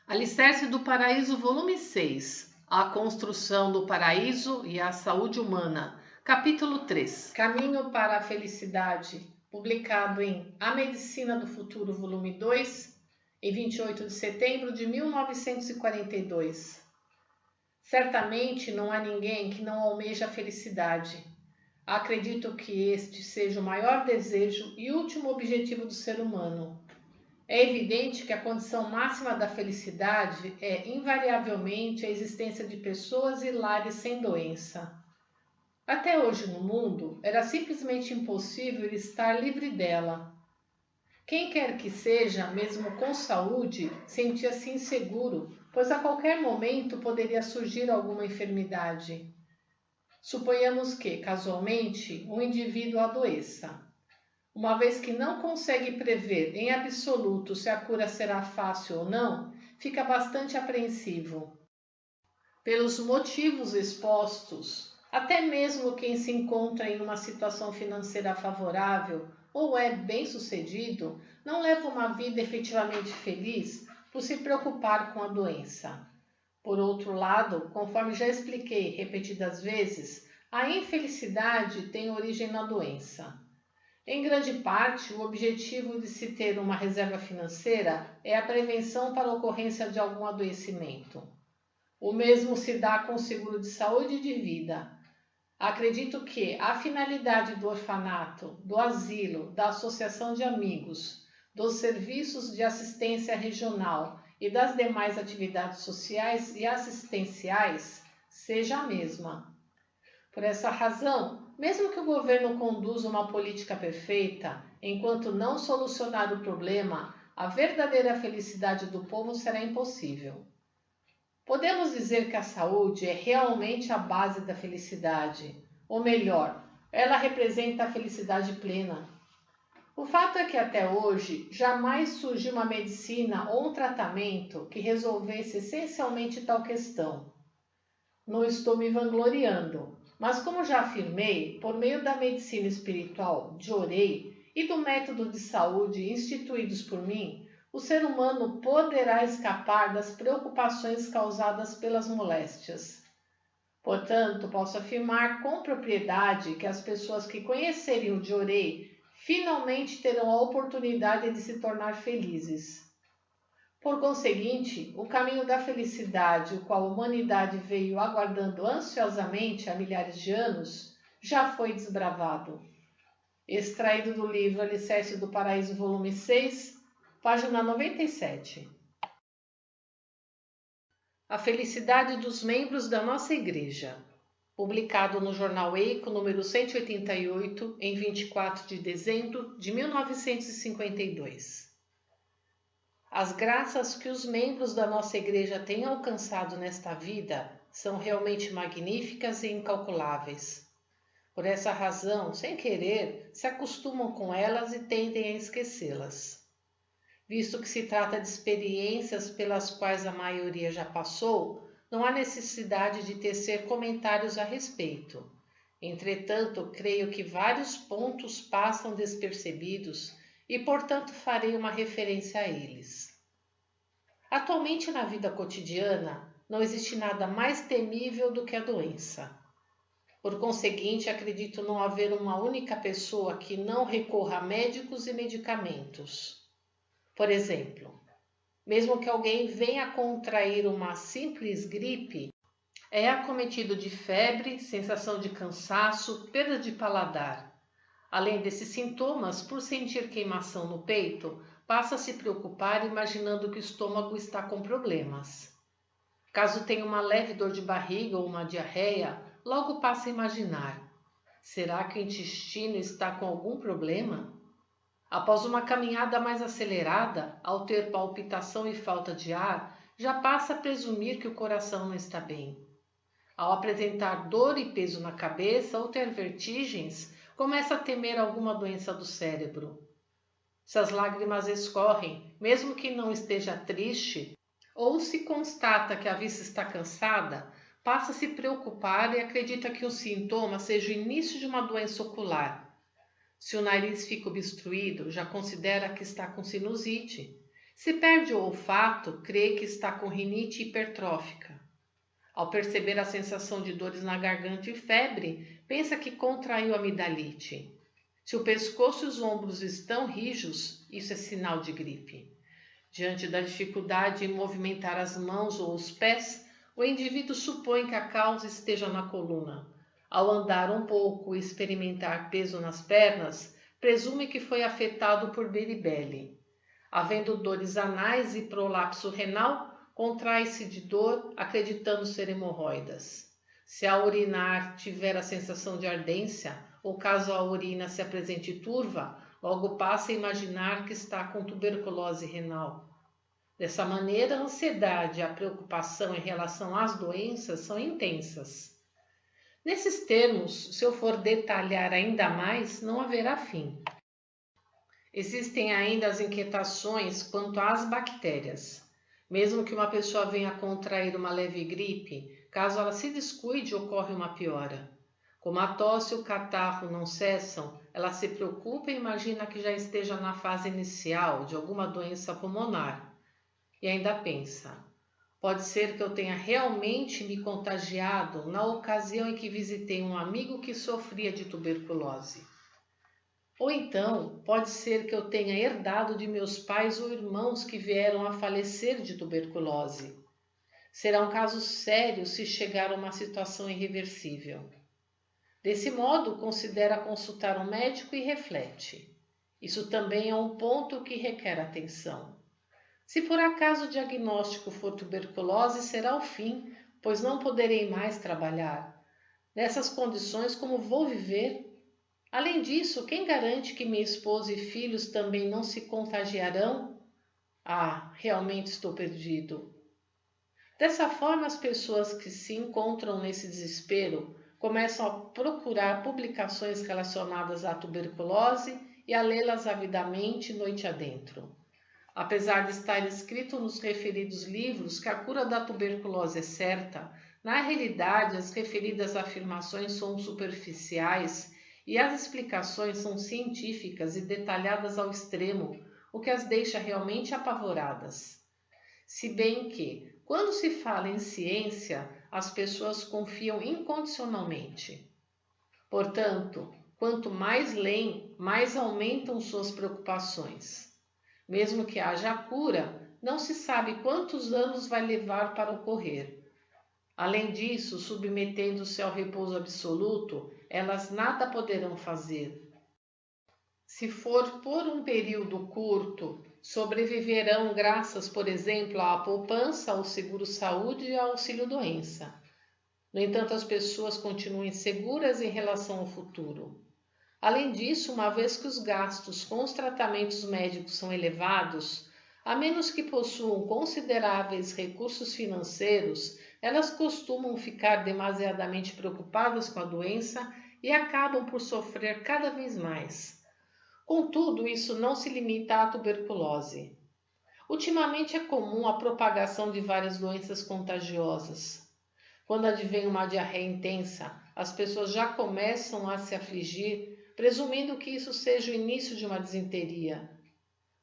Alicerce do Paraíso, volume 6. A construção do paraíso e a saúde humana. Capítulo 3. Caminho para a felicidade. Publicado em A Medicina do Futuro, volume 2, em 28 de setembro de 1942. Certamente não há ninguém que não almeja a felicidade. Acredito que este seja o maior desejo e último objetivo do ser humano. É evidente que a condição máxima da felicidade é, invariavelmente, a existência de pessoas e lares sem doença. Até hoje no mundo, era simplesmente impossível estar livre dela. Quem quer que seja, mesmo com saúde, sentia-se inseguro, pois a qualquer momento poderia surgir alguma enfermidade. Suponhamos que, casualmente, um indivíduo adoeça. Uma vez que não consegue prever em absoluto se a cura será fácil ou não, fica bastante apreensivo. Pelos motivos expostos, até mesmo quem se encontra em uma situação financeira favorável ou é bem-sucedido, não leva uma vida efetivamente feliz por se preocupar com a doença. Por outro lado, conforme já expliquei repetidas vezes, a infelicidade tem origem na doença. Em grande parte, o objetivo de se ter uma reserva financeira é a prevenção para a ocorrência de algum adoecimento. O mesmo se dá com o seguro de saúde e de vida. Acredito que a finalidade do orfanato, do asilo, da associação de amigos, dos serviços de assistência regional e das demais atividades sociais e assistenciais seja a mesma. Por essa razão, mesmo que o governo conduza uma política perfeita, enquanto não solucionar o problema, a verdadeira felicidade do povo será impossível. Podemos dizer que a saúde é realmente a base da felicidade, ou melhor, ela representa a felicidade plena. O fato é que até hoje jamais surgiu uma medicina ou um tratamento que resolvesse essencialmente tal questão. Não estou me vangloriando, mas como já afirmei, por meio da medicina espiritual de Orei e do método de saúde instituídos por mim, o ser humano poderá escapar das preocupações causadas pelas moléstias. Portanto, posso afirmar com propriedade que as pessoas que conhecerem o de Orei finalmente terão a oportunidade de se tornar felizes. Por conseguinte, o caminho da felicidade, o qual a humanidade veio aguardando ansiosamente há milhares de anos, já foi desbravado. Extraído do livro Alicerce do Paraíso, volume 6, página 97. A felicidade dos membros da nossa Igreja. Publicado no Jornal Eico, número 188, em 24 de dezembro de 1952. As graças que os membros da nossa Igreja têm alcançado nesta vida são realmente magníficas e incalculáveis. Por essa razão, sem querer, se acostumam com elas e tendem a esquecê-las. Visto que se trata de experiências pelas quais a maioria já passou, não há necessidade de tecer comentários a respeito. Entretanto, creio que vários pontos passam despercebidos e, portanto, farei uma referência a eles. Atualmente, na vida cotidiana, não existe nada mais temível do que a doença. Por conseguinte, acredito não haver uma única pessoa que não recorra a médicos e medicamentos. Por exemplo, mesmo que alguém venha a contrair uma simples gripe, é acometido de febre, sensação de cansaço, perda de paladar. Além desses sintomas, por sentir queimação no peito, passa a se preocupar imaginando que o estômago está com problemas. Caso tenha uma leve dor de barriga ou uma diarreia, logo passa a imaginar: será que o intestino está com algum problema? Após uma caminhada mais acelerada, ao ter palpitação e falta de ar, já passa a presumir que o coração não está bem. Ao apresentar dor e peso na cabeça ou ter vertigens, começa a temer alguma doença do cérebro. Se as lágrimas escorrem, mesmo que não esteja triste, ou se constata que a vista está cansada, passa a se preocupar e acredita que o sintoma seja o início de uma doença ocular. Se o nariz fica obstruído, já considera que está com sinusite. Se perde o olfato, crê que está com rinite hipertrófica. Ao perceber a sensação de dores na garganta e febre, pensa que contraiu amidalite. Se o pescoço e os ombros estão rijos, isso é sinal de gripe. Diante da dificuldade em movimentar as mãos ou os pés, o indivíduo supõe que a causa esteja na coluna. Ao andar um pouco e experimentar peso nas pernas, presume que foi afetado por beribele. Havendo dores anais e prolapso renal, contrai-se de dor, acreditando ser hemorroidas. Se ao urinar tiver a sensação de ardência, ou caso a urina se apresente turva, logo passa a imaginar que está com tuberculose renal. Dessa maneira, a ansiedade e a preocupação em relação às doenças são intensas. Nesses termos, se eu for detalhar ainda mais, não haverá fim. Existem ainda as inquietações quanto às bactérias. Mesmo que uma pessoa venha contrair uma leve gripe, caso ela se descuide, ocorre uma piora. Como a tosse e o catarro não cessam, ela se preocupa e imagina que já esteja na fase inicial de alguma doença pulmonar. E ainda pensa, pode ser que eu tenha realmente me contagiado na ocasião em que visitei um amigo que sofria de tuberculose. Ou então, pode ser que eu tenha herdado de meus pais ou irmãos que vieram a falecer de tuberculose. Será um caso sério se chegar a uma situação irreversível. Desse modo, considera consultar um médico e reflete. Isso também é um ponto que requer atenção. Se por acaso o diagnóstico for tuberculose, será o fim, pois não poderei mais trabalhar. Nessas condições, como vou viver? Além disso, quem garante que minha esposa e filhos também não se contagiarão? Ah, realmente estou perdido. Dessa forma, as pessoas que se encontram nesse desespero começam a procurar publicações relacionadas à tuberculose e a lê-las avidamente noite adentro. Apesar de estar escrito nos referidos livros que a cura da tuberculose é certa, na realidade as referidas afirmações são superficiais e as explicações são científicas e detalhadas ao extremo, o que as deixa realmente apavoradas. Se bem que, quando se fala em ciência, as pessoas confiam incondicionalmente. Portanto, quanto mais leem, mais aumentam suas preocupações. Mesmo que haja cura, não se sabe quantos anos vai levar para ocorrer. Além disso, submetendo-se ao repouso absoluto, elas nada poderão fazer. Se for por um período curto, sobreviverão graças, por exemplo, à poupança, ao seguro-saúde e ao auxílio-doença. No entanto, as pessoas continuam inseguras em relação ao futuro. Além disso, uma vez que os gastos com os tratamentos médicos são elevados, a menos que possuam consideráveis recursos financeiros, elas costumam ficar demasiadamente preocupadas com a doença e acabam por sofrer cada vez mais. Contudo, isso não se limita à tuberculose. Ultimamente é comum a propagação de várias doenças contagiosas. Quando advém uma diarreia intensa, as pessoas já começam a se afligir, presumindo que isso seja o início de uma disenteria.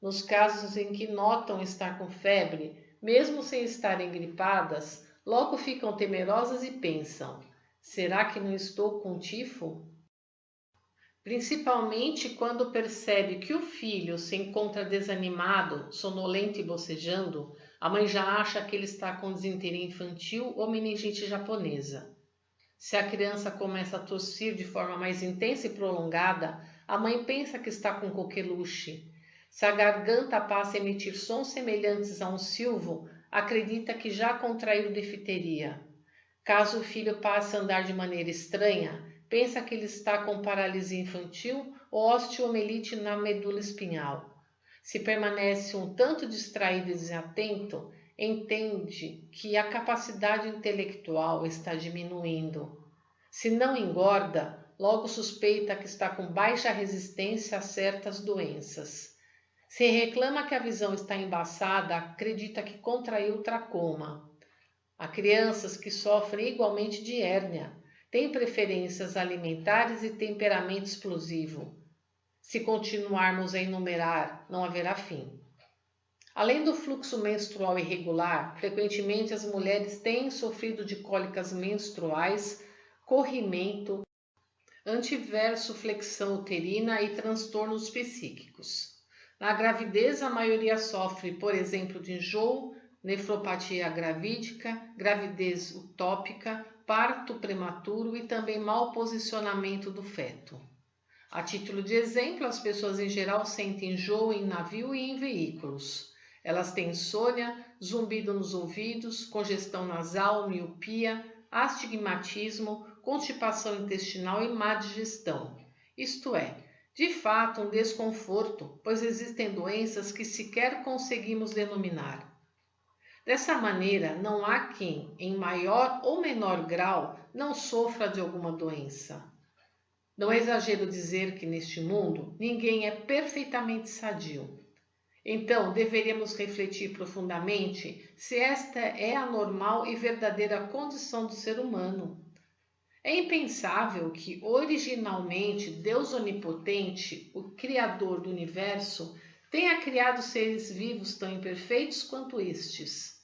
Nos casos em que notam estar com febre, mesmo sem estarem gripadas, logo ficam temerosas e pensam: será que não estou com tifo? Principalmente quando percebe que o filho se encontra desanimado, sonolento e bocejando, a mãe já acha que ele está com disenteria infantil ou meningite japonesa. Se a criança começa a tossir de forma mais intensa e prolongada, a mãe pensa que está com coqueluche. Se a garganta passa a emitir sons semelhantes a um silvo, acredita que já contraiu difteria. Caso o filho passe a andar de maneira estranha, pensa que ele está com paralisia infantil ou osteomielite na medula espinhal. Se permanece um tanto distraído e desatento, entende que a capacidade intelectual está diminuindo. Se não engorda, logo suspeita que está com baixa resistência a certas doenças. Se reclama que a visão está embaçada, acredita que contraiu tracoma. Há crianças que sofrem igualmente de hérnia, têm preferências alimentares e temperamento explosivo. Se continuarmos a enumerar, não haverá fim. Além do fluxo menstrual irregular, frequentemente as mulheres têm sofrido de cólicas menstruais, corrimento, antiverso flexão uterina e transtornos psíquicos. Na gravidez, a maioria sofre, por exemplo, de enjoo, nefropatia gravídica, gravidez utópica, parto prematuro e também mau posicionamento do feto. A título de exemplo, as pessoas em geral sentem enjoo em navio e em veículos. Elas têm insônia, zumbido nos ouvidos, congestão nasal, miopia, astigmatismo, constipação intestinal e má digestão. Isto é, de fato, um desconforto, pois existem doenças que sequer conseguimos denominar. Dessa maneira, não há quem, em maior ou menor grau, não sofra de alguma doença. Não é exagero dizer que neste mundo ninguém é perfeitamente sadio. Então, deveríamos refletir profundamente se esta é a normal e verdadeira condição do ser humano. É impensável que, originalmente, Deus Onipotente, o Criador do Universo, tenha criado seres vivos tão imperfeitos quanto estes.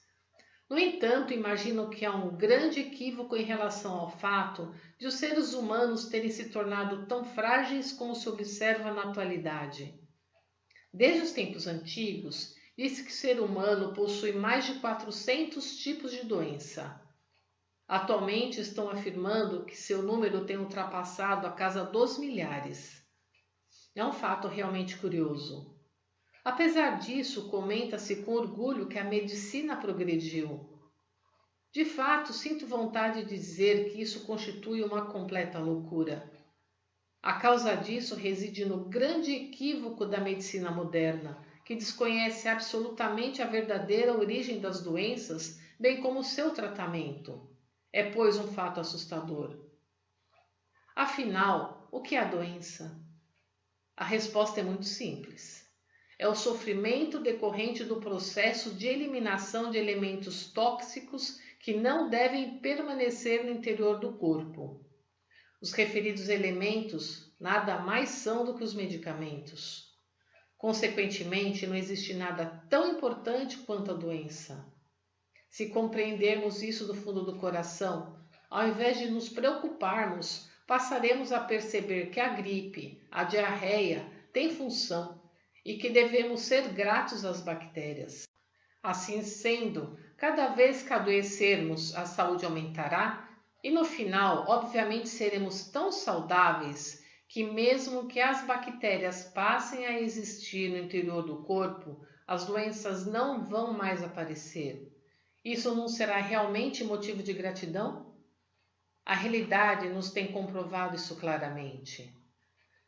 No entanto, imagino que há um grande equívoco em relação ao fato de os seres humanos terem se tornado tão frágeis como se observa na atualidade. Desde os tempos antigos, diz-se que o ser humano possui mais de 400 tipos de doença. Atualmente estão afirmando que seu número tem ultrapassado a casa dos milhares. É um fato realmente curioso. Apesar disso, comenta-se com orgulho que a medicina progrediu. De fato, sinto vontade de dizer que isso constitui uma completa loucura. A causa disso reside no grande equívoco da medicina moderna, que desconhece absolutamente a verdadeira origem das doenças, bem como seu tratamento. É, pois, um fato assustador. Afinal, o que é a doença? A resposta é muito simples. É o sofrimento decorrente do processo de eliminação de elementos tóxicos que não devem permanecer no interior do corpo. Os referidos elementos nada mais são do que os medicamentos. Consequentemente, não existe nada tão importante quanto a doença. Se compreendermos isso do fundo do coração, ao invés de nos preocuparmos, passaremos a perceber que a gripe, a diarreia, têm função e que devemos ser gratos às bactérias. Assim sendo, cada vez que adoecermos, a saúde aumentará e no final, obviamente, seremos tão saudáveis que mesmo que as bactérias passem a existir no interior do corpo, as doenças não vão mais aparecer. Isso não será realmente motivo de gratidão? A realidade nos tem comprovado isso claramente.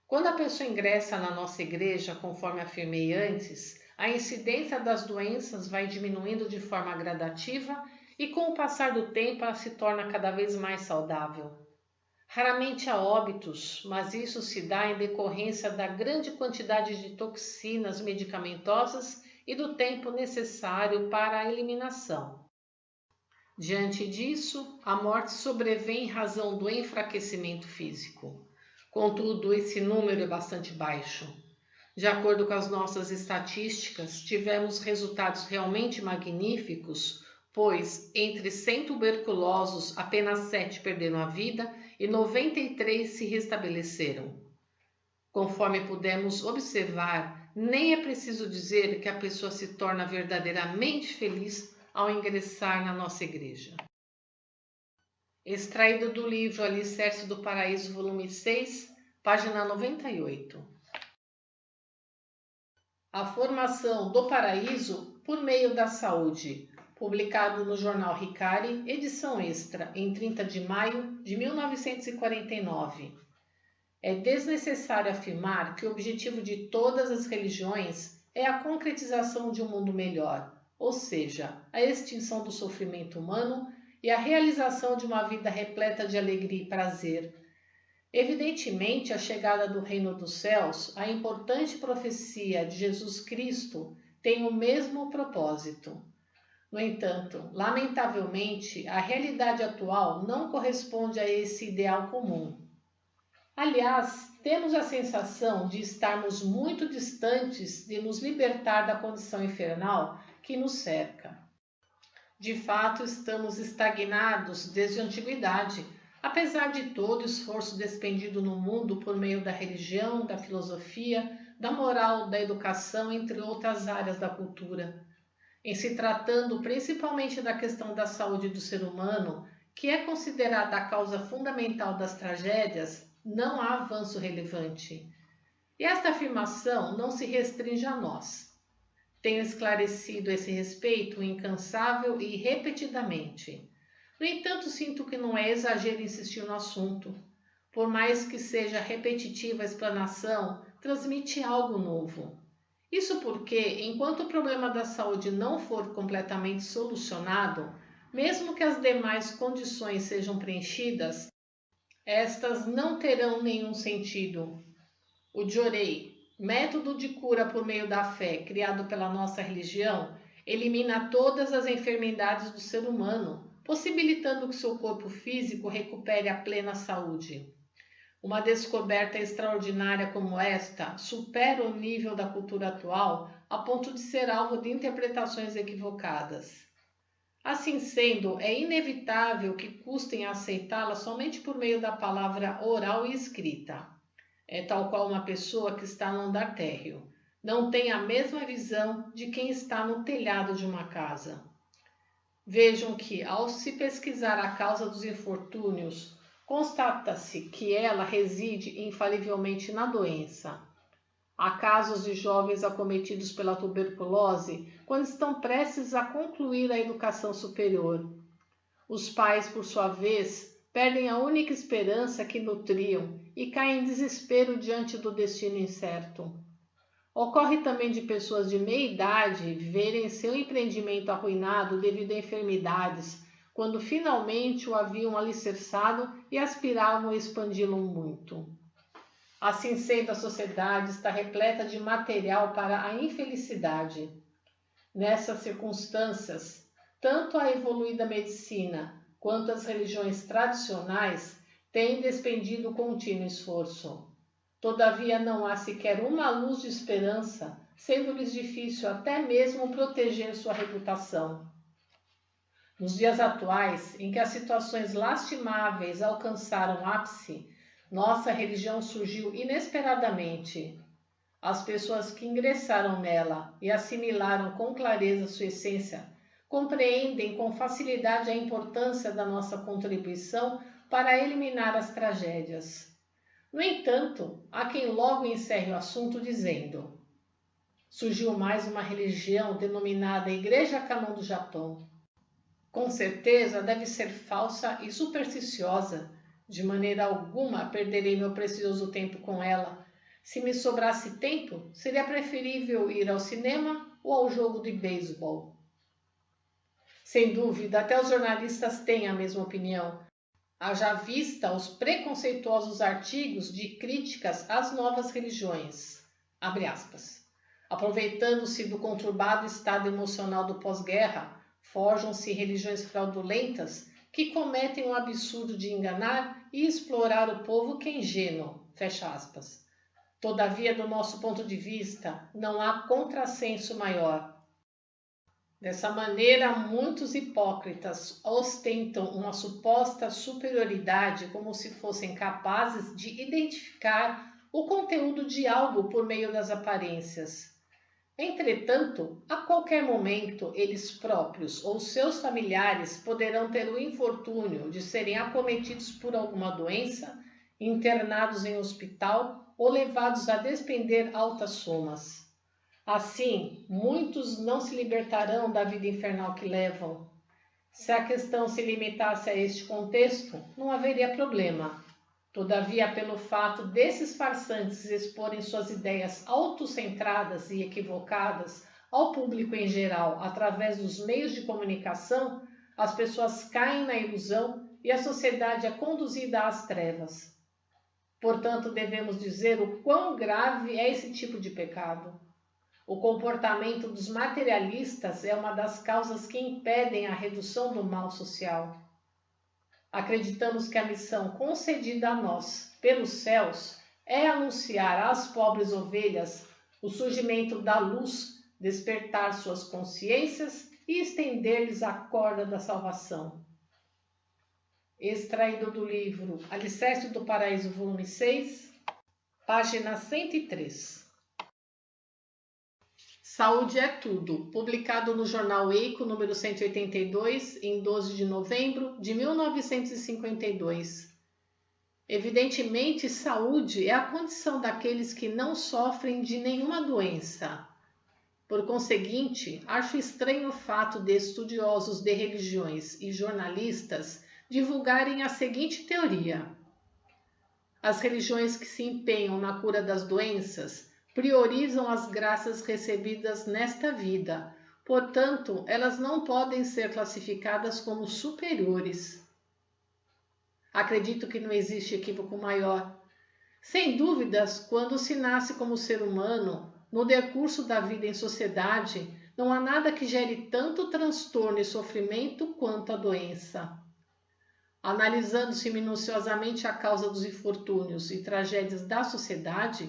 Quando a pessoa ingressa na nossa igreja, conforme afirmei antes, a incidência das doenças vai diminuindo de forma gradativa e com o passar do tempo ela se torna cada vez mais saudável. Raramente há óbitos, mas isso se dá em decorrência da grande quantidade de toxinas medicamentosas e do tempo necessário para a eliminação. Diante disso, a morte sobrevém em razão do enfraquecimento físico. Contudo, esse número é bastante baixo. De acordo com as nossas estatísticas, tivemos resultados realmente magníficos, pois entre 100 tuberculosos, apenas 7 perderam a vida e 93 se restabeleceram. Conforme pudemos observar, nem é preciso dizer que a pessoa se torna verdadeiramente feliz ao ingressar na nossa igreja. Extraído do livro Alicerce do Paraíso, volume 6, página 98. A formação do paraíso por meio da saúde, publicado no jornal Ricari, edição extra, em 30 de maio de 1949. É desnecessário afirmar que o objetivo de todas as religiões é a concretização de um mundo melhor, ou seja, a extinção do sofrimento humano e a realização de uma vida repleta de alegria e prazer. Evidentemente, a chegada do Reino dos Céus, a importante profecia de Jesus Cristo, tem o mesmo propósito. No entanto, lamentavelmente, a realidade atual não corresponde a esse ideal comum. Aliás, temos a sensação de estarmos muito distantes de nos libertar da condição infernal que nos cerca. De fato, estamos estagnados desde a antiguidade, apesar de todo o esforço despendido no mundo por meio da religião, da filosofia, da moral, da educação, entre outras áreas da cultura. Em se tratando principalmente da questão da saúde do ser humano, que é considerada a causa fundamental das tragédias, não há avanço relevante. E esta afirmação não se restringe a nós. Tenho esclarecido esse respeito incansável e repetidamente. No entanto, sinto que não é exagero insistir no assunto. Por mais que seja repetitiva a explanação, transmite algo novo. Isso porque, enquanto o problema da saúde não for completamente solucionado, mesmo que as demais condições sejam preenchidas, estas não terão nenhum sentido. O Jorei, método de cura por meio da fé criado pela nossa religião, elimina todas as enfermidades do ser humano, possibilitando que seu corpo físico recupere a plena saúde. Uma descoberta extraordinária como esta supera o nível da cultura atual a ponto de ser alvo de interpretações equivocadas. Assim sendo, é inevitável que custem a aceitá-la somente por meio da palavra oral e escrita. É tal qual uma pessoa que está no andar térreo. Não tem a mesma visão de quem está no telhado de uma casa. Vejam que, ao se pesquisar a causa dos infortúnios, constata-se que ela reside infalivelmente na doença. Há casos de jovens acometidos pela tuberculose quando estão prestes a concluir a educação superior. Os pais, por sua vez, perdem a única esperança que nutriam e caem em desespero diante do destino incerto. Ocorre também de pessoas de meia idade verem seu empreendimento arruinado devido a enfermidades, quando finalmente o haviam alicerçado e aspiravam a expandi-lo muito. Assim sendo, a sociedade está repleta de material para a infelicidade. Nessas circunstâncias, tanto a evoluída medicina quanto as religiões tradicionais têm despendido contínuo esforço. Todavia não há sequer uma luz de esperança, sendo-lhes difícil até mesmo proteger sua reputação. Nos dias atuais, em que as situações lastimáveis alcançaram ápice, nossa religião surgiu inesperadamente. As pessoas que ingressaram nela e assimilaram com clareza sua essência compreendem com facilidade a importância da nossa contribuição para eliminar as tragédias. No entanto, há quem logo encerre o assunto dizendo: surgiu mais uma religião denominada Igreja Kannon do Japão. Com certeza deve ser falsa e supersticiosa. De maneira alguma perderei meu precioso tempo com ela. Se me sobrasse tempo, seria preferível ir ao cinema ou ao jogo de beisebol. Sem dúvida, até os jornalistas têm a mesma opinião. Haja vista os preconceituosos artigos de críticas às novas religiões. Abre aspas. Aproveitando-se do conturbado estado emocional do pós-guerra, forjam-se religiões fraudulentas que cometem o absurdo de enganar e explorar o povo que é ingênuo. Fecha aspas. Todavia, do nosso ponto de vista, não há contrassenso maior. Dessa maneira, muitos hipócritas ostentam uma suposta superioridade como se fossem capazes de identificar o conteúdo de algo por meio das aparências. Entretanto, a qualquer momento, eles próprios ou seus familiares poderão ter o infortúnio de serem acometidos por alguma doença, internados em hospital ou levados a despender altas somas. Assim, muitos não se libertarão da vida infernal que levam. Se a questão se limitasse a este contexto, não haveria problema. Todavia, pelo fato desses farsantes exporem suas ideias autocentradas e equivocadas ao público em geral através dos meios de comunicação, as pessoas caem na ilusão e a sociedade é conduzida às trevas. Portanto, devemos dizer o quão grave é esse tipo de pecado. O comportamento dos materialistas é uma das causas que impedem a redução do mal social. Acreditamos que a missão concedida a nós pelos céus é anunciar às pobres ovelhas o surgimento da luz, despertar suas consciências e estender-lhes a corda da salvação. Extraído do livro Alicerce do Paraíso, volume 6, página 103. Saúde é Tudo, publicado no jornal Eico, número 182, em 12 de novembro de 1952. Evidentemente, saúde é a condição daqueles que não sofrem de nenhuma doença. Por conseguinte, acho estranho o fato de estudiosos de religiões e jornalistas divulgarem a seguinte teoria: as religiões que se empenham na cura das doenças priorizam as graças recebidas nesta vida, portanto, elas não podem ser classificadas como superiores. Acredito que não existe equívoco maior. Sem dúvidas, quando se nasce como ser humano, no decurso da vida em sociedade, não há nada que gere tanto transtorno e sofrimento quanto a doença. Analisando-se minuciosamente a causa dos infortúnios e tragédias da sociedade,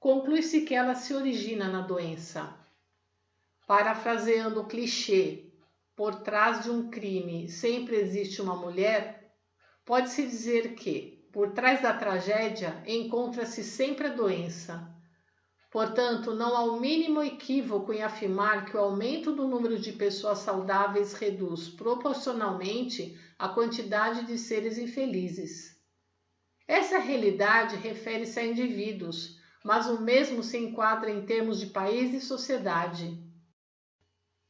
conclui-se que ela se origina na doença. Parafraseando o clichê, por trás de um crime sempre existe uma mulher, pode-se dizer que, por trás da tragédia, encontra-se sempre a doença. Portanto, não há o mínimo equívoco em afirmar que o aumento do número de pessoas saudáveis reduz proporcionalmente a quantidade de seres infelizes. Essa realidade refere-se a indivíduos, mas o mesmo se enquadra em termos de país e sociedade.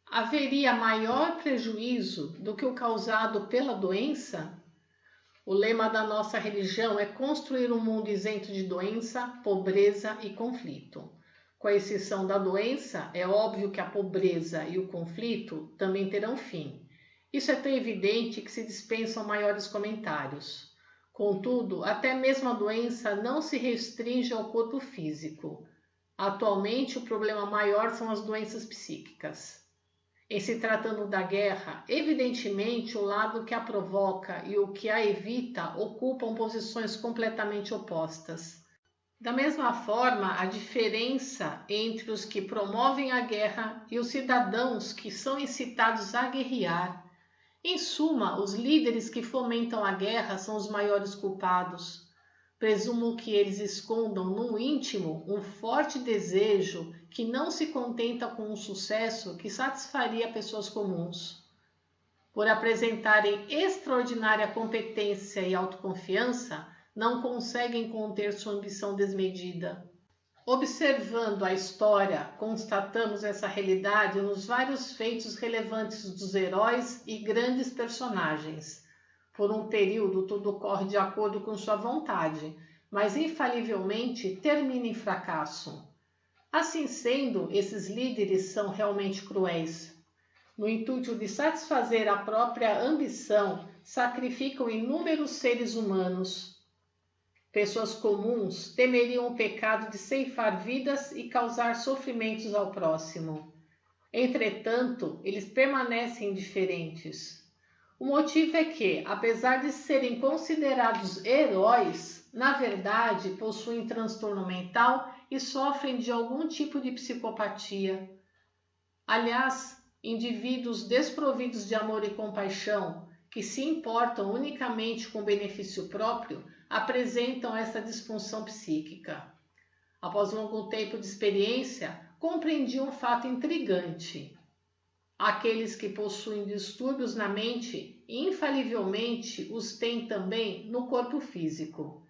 Haveria maior prejuízo do que o causado pela doença? O lema da nossa religião é construir um mundo isento de doença, pobreza e conflito. Com a exceção da doença, é óbvio que a pobreza e o conflito também terão fim. Isso é tão evidente que se dispensam maiores comentários. Contudo, até mesmo a doença não se restringe ao corpo físico. Atualmente, o problema maior são as doenças psíquicas. Em se tratando da guerra, evidentemente o lado que a provoca e o que a evita ocupam posições completamente opostas. Da mesma forma, a diferença entre os que promovem a guerra e os cidadãos que são incitados a guerrear. Em suma, os líderes que fomentam a guerra são os maiores culpados. Presumo que eles escondam no íntimo um forte desejo que não se contenta com um sucesso que satisfaria pessoas comuns. Por apresentarem extraordinária competência e autoconfiança, não conseguem conter sua ambição desmedida. Observando a história, constatamos essa realidade nos vários feitos relevantes dos heróis e grandes personagens. Por um período, tudo ocorre de acordo com sua vontade, mas infalivelmente termina em fracasso. Assim sendo, esses líderes são realmente cruéis. No intuito de satisfazer a própria ambição, sacrificam inúmeros seres humanos. Pessoas comuns temeriam o pecado de ceifar vidas e causar sofrimentos ao próximo. Entretanto, eles permanecem indiferentes. O motivo é que, apesar de serem considerados heróis, na verdade possuem transtorno mental e sofrem de algum tipo de psicopatia. Aliás, indivíduos desprovidos de amor e compaixão, que se importam unicamente com o benefício próprio, apresentam essa disfunção psíquica. Após longo tempo de experiência, compreendi um fato intrigante. Aqueles que possuem distúrbios na mente, infalivelmente os têm também no corpo físico.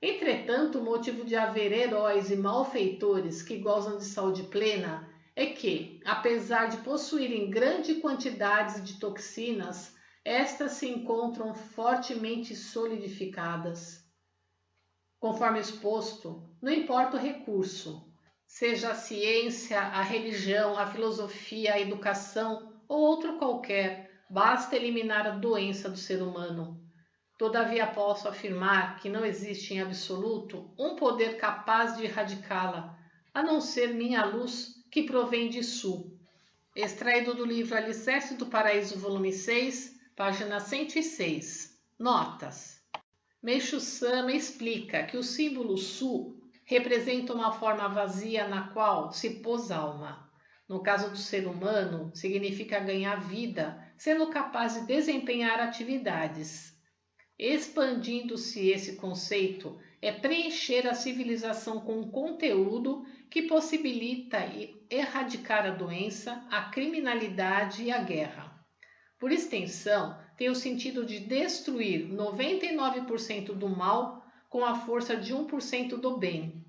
Entretanto, o motivo de haver heróis e malfeitores que gozam de saúde plena é que, apesar de possuírem grandes quantidades de toxinas, estas se encontram fortemente solidificadas. Conforme exposto, não importa o recurso, seja a ciência, a religião, a filosofia, a educação ou outro qualquer, basta eliminar a doença do ser humano. Todavia posso afirmar que não existe em absoluto um poder capaz de erradicá-la, a não ser minha luz que provém de Su. Extraído do livro Alicerce do Paraíso, volume 6, página 106. Notas. Meishu Sama explica que o símbolo Su representa uma forma vazia na qual se pôs alma. No caso do ser humano, significa ganhar vida, sendo capaz de desempenhar atividades. Expandindo-se esse conceito, é preencher a civilização com um conteúdo que possibilita erradicar a doença, a criminalidade e a guerra. Por extensão, tem o sentido de destruir 99% do mal com a força de 1% do bem.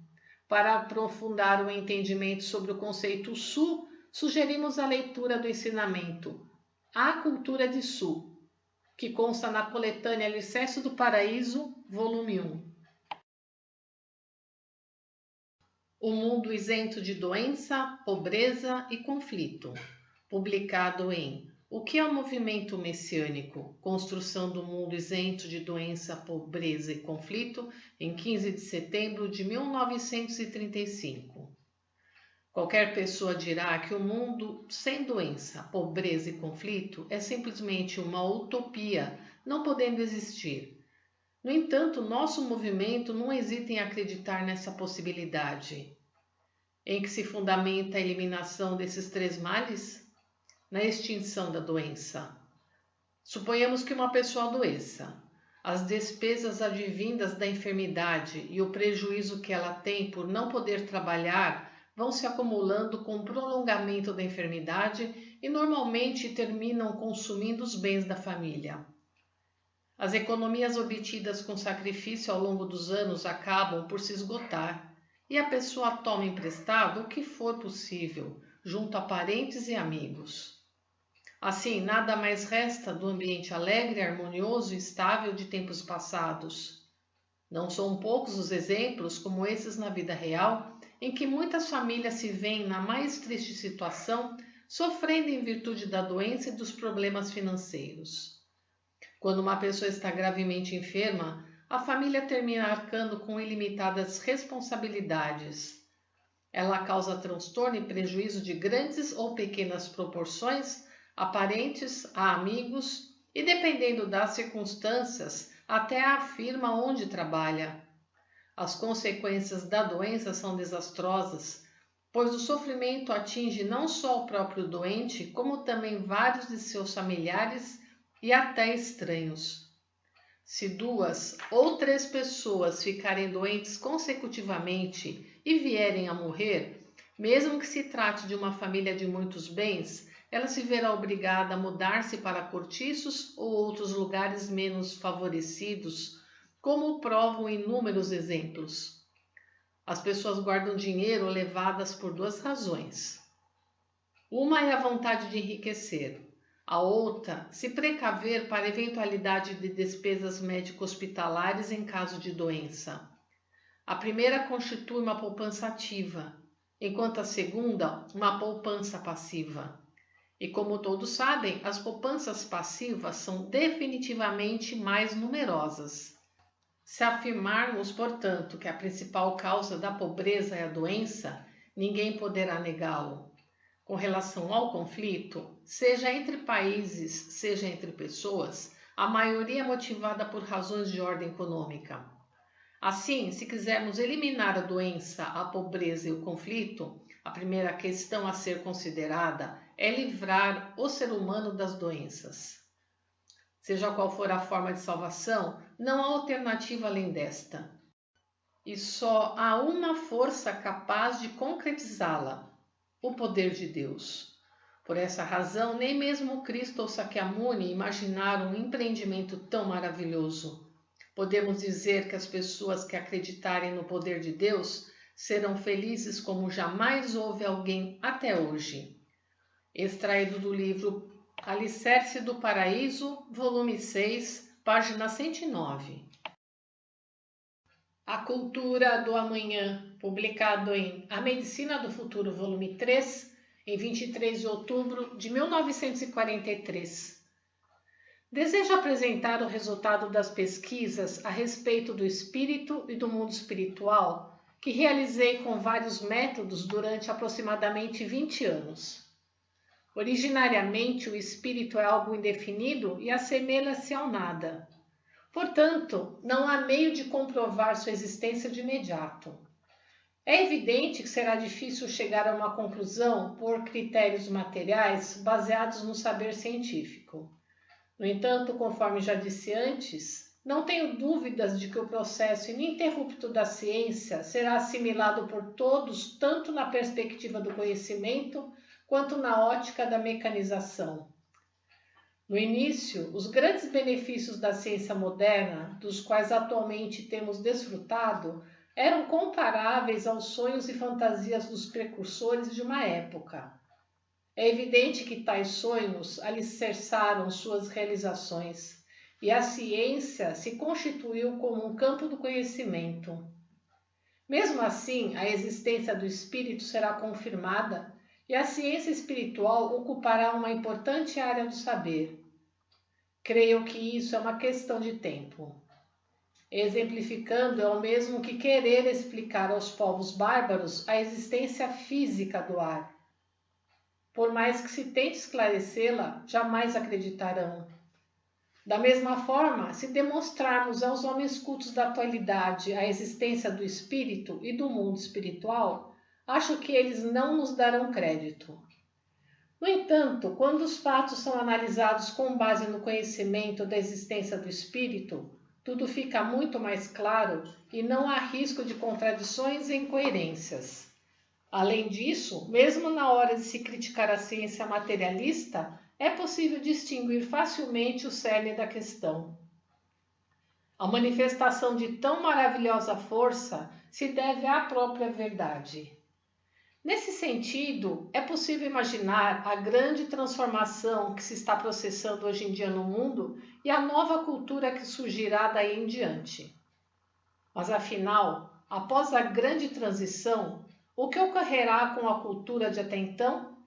Para aprofundar o entendimento sobre o conceito Su, sugerimos a leitura do ensinamento A Cultura de Su, que consta na coletânea Alicerce do Paraíso, volume 1. O Mundo Isento de Doença, Pobreza e Conflito, publicado em O que é o Movimento Messiânico? Construção do Mundo Isento de Doença, Pobreza e Conflito, em 15 de setembro de 1935. Qualquer pessoa dirá que o mundo sem doença, pobreza e conflito é simplesmente uma utopia, não podendo existir. No entanto, nosso movimento não hesita em acreditar nessa possibilidade. Em que se fundamenta a eliminação desses três males? Na extinção da doença. Suponhamos que uma pessoa adoeça. As despesas advindas da enfermidade e o prejuízo que ela tem por não poder trabalhar vão se acumulando com o prolongamento da enfermidade e normalmente terminam consumindo os bens da família. As economias obtidas com sacrifício ao longo dos anos acabam por se esgotar e a pessoa toma emprestado o que for possível, junto a parentes e amigos. Assim, nada mais resta do ambiente alegre, harmonioso e estável de tempos passados. Não são poucos os exemplos, como esses na vida real, em que muitas famílias se veem na mais triste situação, sofrendo em virtude da doença e dos problemas financeiros. Quando uma pessoa está gravemente enferma, a família termina arcando com ilimitadas responsabilidades. Ela causa transtorno e prejuízo de grandes ou pequenas proporções a parentes, a amigos e, dependendo das circunstâncias, até a firma onde trabalha. As consequências da doença são desastrosas, pois o sofrimento atinge não só o próprio doente, como também vários de seus familiares e até estranhos. Se 2 ou 3 pessoas ficarem doentes consecutivamente e vierem a morrer, mesmo que se trate de uma família de muitos bens, ela se verá obrigada a mudar-se para cortiços ou outros lugares menos favorecidos, como provam inúmeros exemplos. As pessoas guardam dinheiro levadas por 2 razões. Uma é a vontade de enriquecer. A outra, se precaver para a eventualidade de despesas médico-hospitalares em caso de doença. A primeira constitui uma poupança ativa, enquanto a segunda, uma poupança passiva. E como todos sabem, as poupanças passivas são definitivamente mais numerosas. Se afirmarmos, portanto, que a principal causa da pobreza é a doença, ninguém poderá negá-lo. Com relação ao conflito, seja entre países, seja entre pessoas, a maioria é motivada por razões de ordem econômica. Assim, se quisermos eliminar a doença, a pobreza e o conflito, a primeira questão a ser considerada é livrar o ser humano das doenças. Seja qual for a forma de salvação, não há alternativa além desta. E só há uma força capaz de concretizá-la: o poder de Deus. Por essa razão, nem mesmo Cristo ou Sakyamuni imaginaram um empreendimento tão maravilhoso. Podemos dizer que as pessoas que acreditarem no poder de Deus serão felizes como jamais houve alguém até hoje. Extraído do livro Alicerce do Paraíso, volume 6, página 109. A Cultura do Amanhã, publicado em A Medicina do Futuro, volume 3, em 23 de outubro de 1943. Desejo apresentar o resultado das pesquisas a respeito do espírito e do mundo espiritual que realizei com vários métodos durante aproximadamente 20 anos. Originariamente, o espírito é algo indefinido e assemelha-se ao nada. Portanto, não há meio de comprovar sua existência de imediato. É evidente que será difícil chegar a uma conclusão por critérios materiais baseados no saber científico. No entanto, conforme já disse antes, não tenho dúvidas de que o processo ininterrupto da ciência será assimilado por todos, tanto na perspectiva do conhecimento quanto na ótica da mecanização. No início, os grandes benefícios da ciência moderna, dos quais atualmente temos desfrutado, eram comparáveis aos sonhos e fantasias dos precursores de uma época. É evidente que tais sonhos alicerçaram suas realizações, e a ciência se constituiu como um campo do conhecimento. Mesmo assim, a existência do espírito será confirmada e a ciência espiritual ocupará uma importante área do saber. Creio que isso é uma questão de tempo. Exemplificando, é o mesmo que querer explicar aos povos bárbaros a existência física do ar. Por mais que se tente esclarecê-la, jamais acreditarão. Da mesma forma, se demonstrarmos aos homens cultos da atualidade a existência do espírito e do mundo espiritual, acho que eles não nos darão crédito. No entanto, quando os fatos são analisados com base no conhecimento da existência do espírito, tudo fica muito mais claro e não há risco de contradições e incoerências. Além disso, mesmo na hora de se criticar a ciência materialista, é possível distinguir facilmente o cerne da questão. A manifestação de tão maravilhosa força se deve à própria verdade. Nesse sentido, é possível imaginar a grande transformação que se está processando hoje em dia no mundo e a nova cultura que surgirá daí em diante. Mas afinal, após a grande transição, o que ocorrerá com a cultura de até então?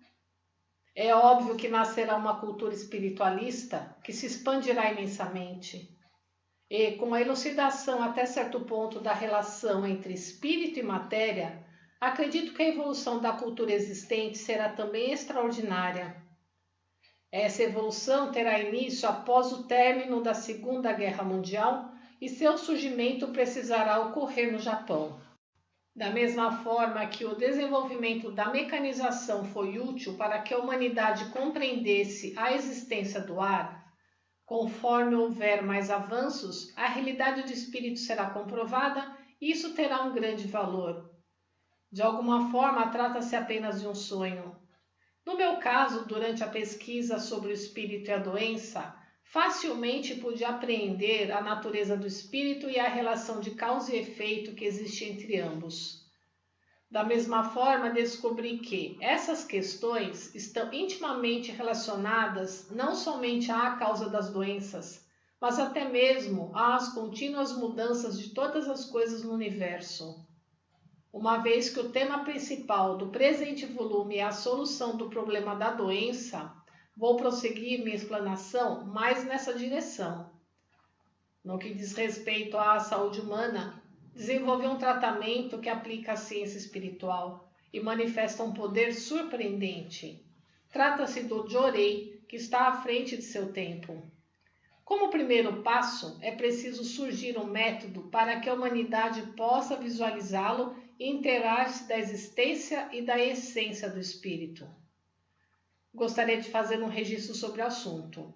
É óbvio que nascerá uma cultura espiritualista que se expandirá imensamente. E, com a elucidação até certo ponto da relação entre espírito e matéria, acredito que a evolução da cultura existente será também extraordinária. Essa evolução terá início após o término da Segunda Guerra Mundial e seu surgimento precisará ocorrer no Japão. Da mesma forma que o desenvolvimento da mecanização foi útil para que a humanidade compreendesse a existência do ar, conforme houver mais avanços, a realidade do espírito será comprovada e isso terá um grande valor. De alguma forma, trata-se apenas de um sonho. No meu caso, durante a pesquisa sobre o espírito e a doença, facilmente pude apreender a natureza do espírito e a relação de causa e efeito que existe entre ambos. Da mesma forma, descobri que essas questões estão intimamente relacionadas não somente à causa das doenças, mas até mesmo às contínuas mudanças de todas as coisas no universo. Uma vez que o tema principal do presente volume é a solução do problema da doença, vou prosseguir minha explanação mais nessa direção. No que diz respeito à saúde humana, desenvolvi um tratamento que aplica a ciência espiritual e manifesta um poder surpreendente. Trata-se do Jorei, que está à frente de seu tempo. Como primeiro passo, é preciso surgir um método para que a humanidade possa visualizá-lo e inteirar-se da existência e da essência do espírito. Gostaria de fazer um registro sobre o assunto.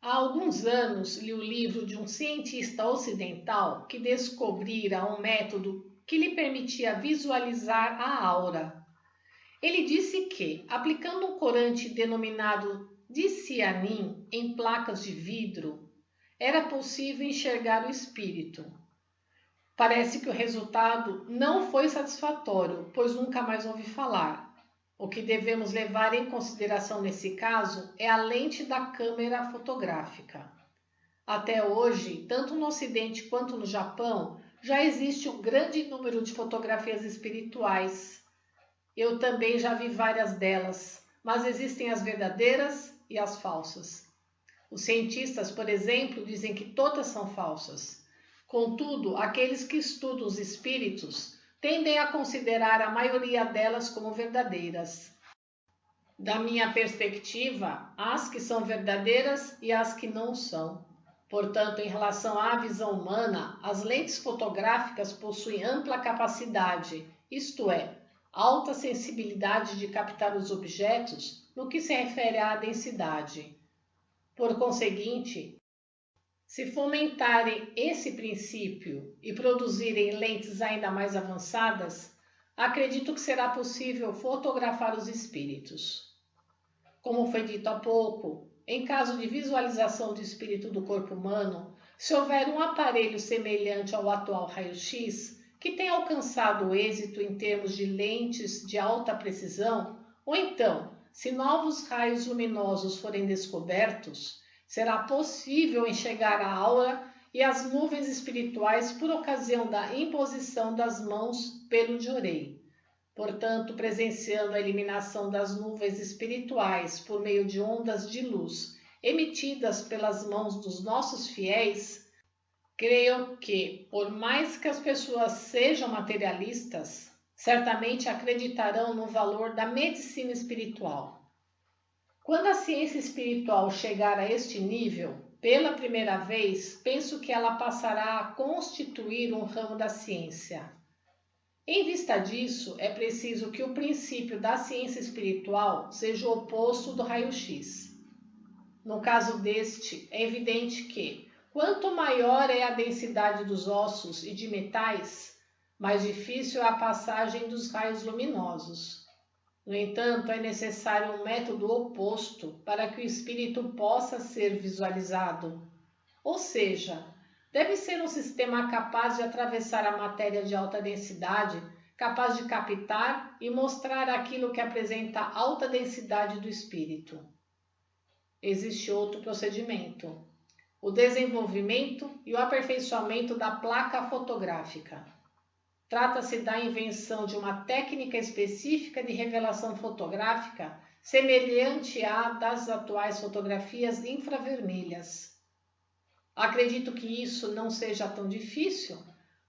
Há alguns anos li o livro de um cientista ocidental que descobrira um método que lhe permitia visualizar a aura. Ele disse que, aplicando um corante denominado dicianin em placas de vidro, era possível enxergar o espírito. Parece que o resultado não foi satisfatório, pois nunca mais ouvi falar. O que devemos levar em consideração nesse caso é a lente da câmera fotográfica. Até hoje, tanto no Ocidente quanto no Japão, já existe um grande número de fotografias espirituais. Eu também já vi várias delas, mas existem as verdadeiras e as falsas. Os cientistas, por exemplo, dizem que todas são falsas. Contudo, aqueles que estudam os espíritos tendem a considerar a maioria delas como verdadeiras. Da minha perspectiva, há as que são verdadeiras e as que não são. Portanto, em relação à visão humana, as lentes fotográficas possuem ampla capacidade, isto é, alta sensibilidade de captar os objetos no que se refere à densidade. Por conseguinte, se fomentarem esse princípio e produzirem lentes ainda mais avançadas, acredito que será possível fotografar os espíritos. Como foi dito há pouco, em caso de visualização do espírito do corpo humano, se houver um aparelho semelhante ao atual raio-x, que tenha alcançado êxito em termos de lentes de alta precisão, ou então, se novos raios luminosos forem descobertos, será possível enxergar a aura e as nuvens espirituais por ocasião da imposição das mãos pelo Jorei. Portanto, presenciando a eliminação das nuvens espirituais por meio de ondas de luz emitidas pelas mãos dos nossos fiéis, creio que, por mais que as pessoas sejam materialistas, certamente acreditarão no valor da medicina espiritual. Quando a ciência espiritual chegar a este nível, pela primeira vez, penso que ela passará a constituir um ramo da ciência. Em vista disso, é preciso que o princípio da ciência espiritual seja o oposto do raio-x. No caso deste, é evidente que, quanto maior é a densidade dos ossos e de metais, mais difícil é a passagem dos raios luminosos. No entanto, é necessário um método oposto para que o espírito possa ser visualizado. Ou seja, deve ser um sistema capaz de atravessar a matéria de alta densidade, capaz de captar e mostrar aquilo que apresenta alta densidade do espírito. Existe outro procedimento: o desenvolvimento e o aperfeiçoamento da placa fotográfica. Trata-se da invenção de uma técnica específica de revelação fotográfica semelhante à das atuais fotografias infravermelhas. Acredito que isso não seja tão difícil,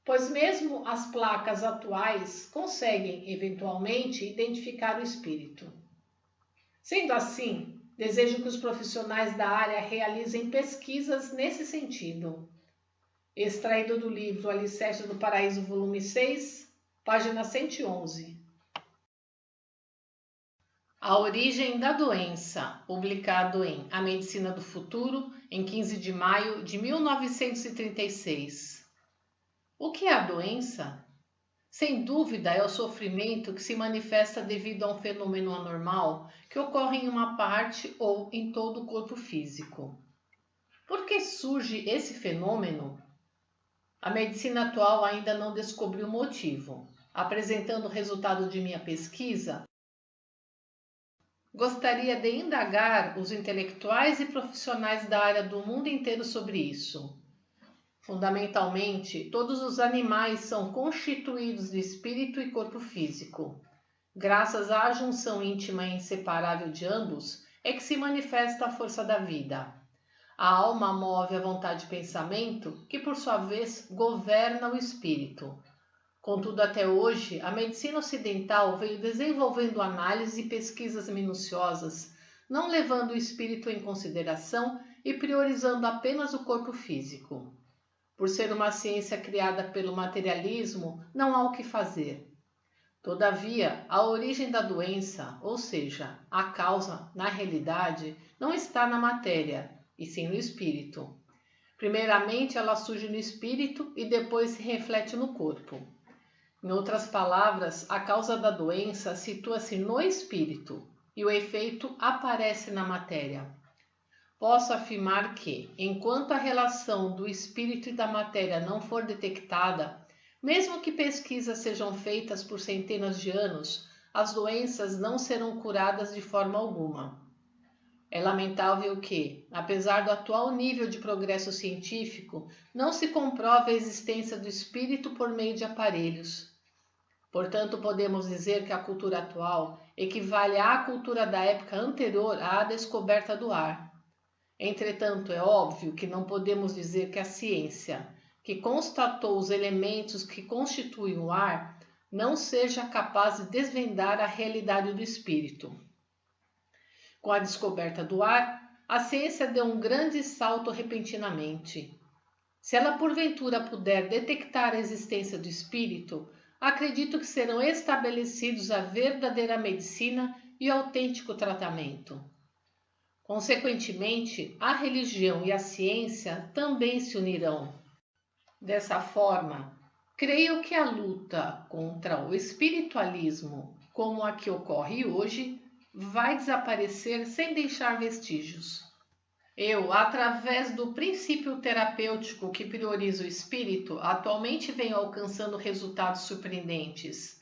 pois mesmo as placas atuais conseguem, eventualmente, identificar o espírito. Sendo assim, desejo que os profissionais da área realizem pesquisas nesse sentido. Extraído do livro Alicerce do Paraíso, volume 6, página 111. A origem da doença, publicado em A Medicina do Futuro, em 15 de maio de 1936. O que é a doença? Sem dúvida, é o sofrimento que se manifesta devido a um fenômeno anormal que ocorre em uma parte ou em todo o corpo físico. Por que surge esse fenômeno? A medicina atual ainda não descobriu o motivo. Apresentando o resultado de minha pesquisa, gostaria de indagar os intelectuais e profissionais da área do mundo inteiro sobre isso. Fundamentalmente, todos os animais são constituídos de espírito e corpo físico. Graças à junção íntima e inseparável de ambos, é que se manifesta a força da vida. A alma move a vontade de pensamento, que por sua vez governa o espírito. Contudo, até hoje, a medicina ocidental veio desenvolvendo análise e pesquisas minuciosas, não levando o espírito em consideração e priorizando apenas o corpo físico. Por ser uma ciência criada pelo materialismo, não há o que fazer. Todavia, a origem da doença, ou seja, a causa, na realidade, não está na matéria, e sim no espírito. Primeiramente, ela surge no espírito e depois se reflete no corpo. Em outras palavras, a causa da doença situa-se no espírito e o efeito aparece na matéria. Posso afirmar que, enquanto a relação do espírito e da matéria não for detectada, mesmo que pesquisas sejam feitas por centenas de anos, as doenças não serão curadas de forma alguma. É lamentável que, apesar do atual nível de progresso científico, não se comprove a existência do espírito por meio de aparelhos. Portanto, podemos dizer que a cultura atual equivale à cultura da época anterior à descoberta do ar. Entretanto, é óbvio que não podemos dizer que a ciência, que constatou os elementos que constituem o ar, não seja capaz de desvendar a realidade do espírito. Com a descoberta do ar, a ciência deu um grande salto repentinamente. Se ela porventura puder detectar a existência do espírito, acredito que serão estabelecidos a verdadeira medicina e o autêntico tratamento. Consequentemente, a religião e a ciência também se unirão. Dessa forma, creio que a luta contra o espiritualismo, como a que ocorre hoje, vai desaparecer sem deixar vestígios. Eu, através do princípio terapêutico que prioriza o espírito, atualmente venho alcançando resultados surpreendentes.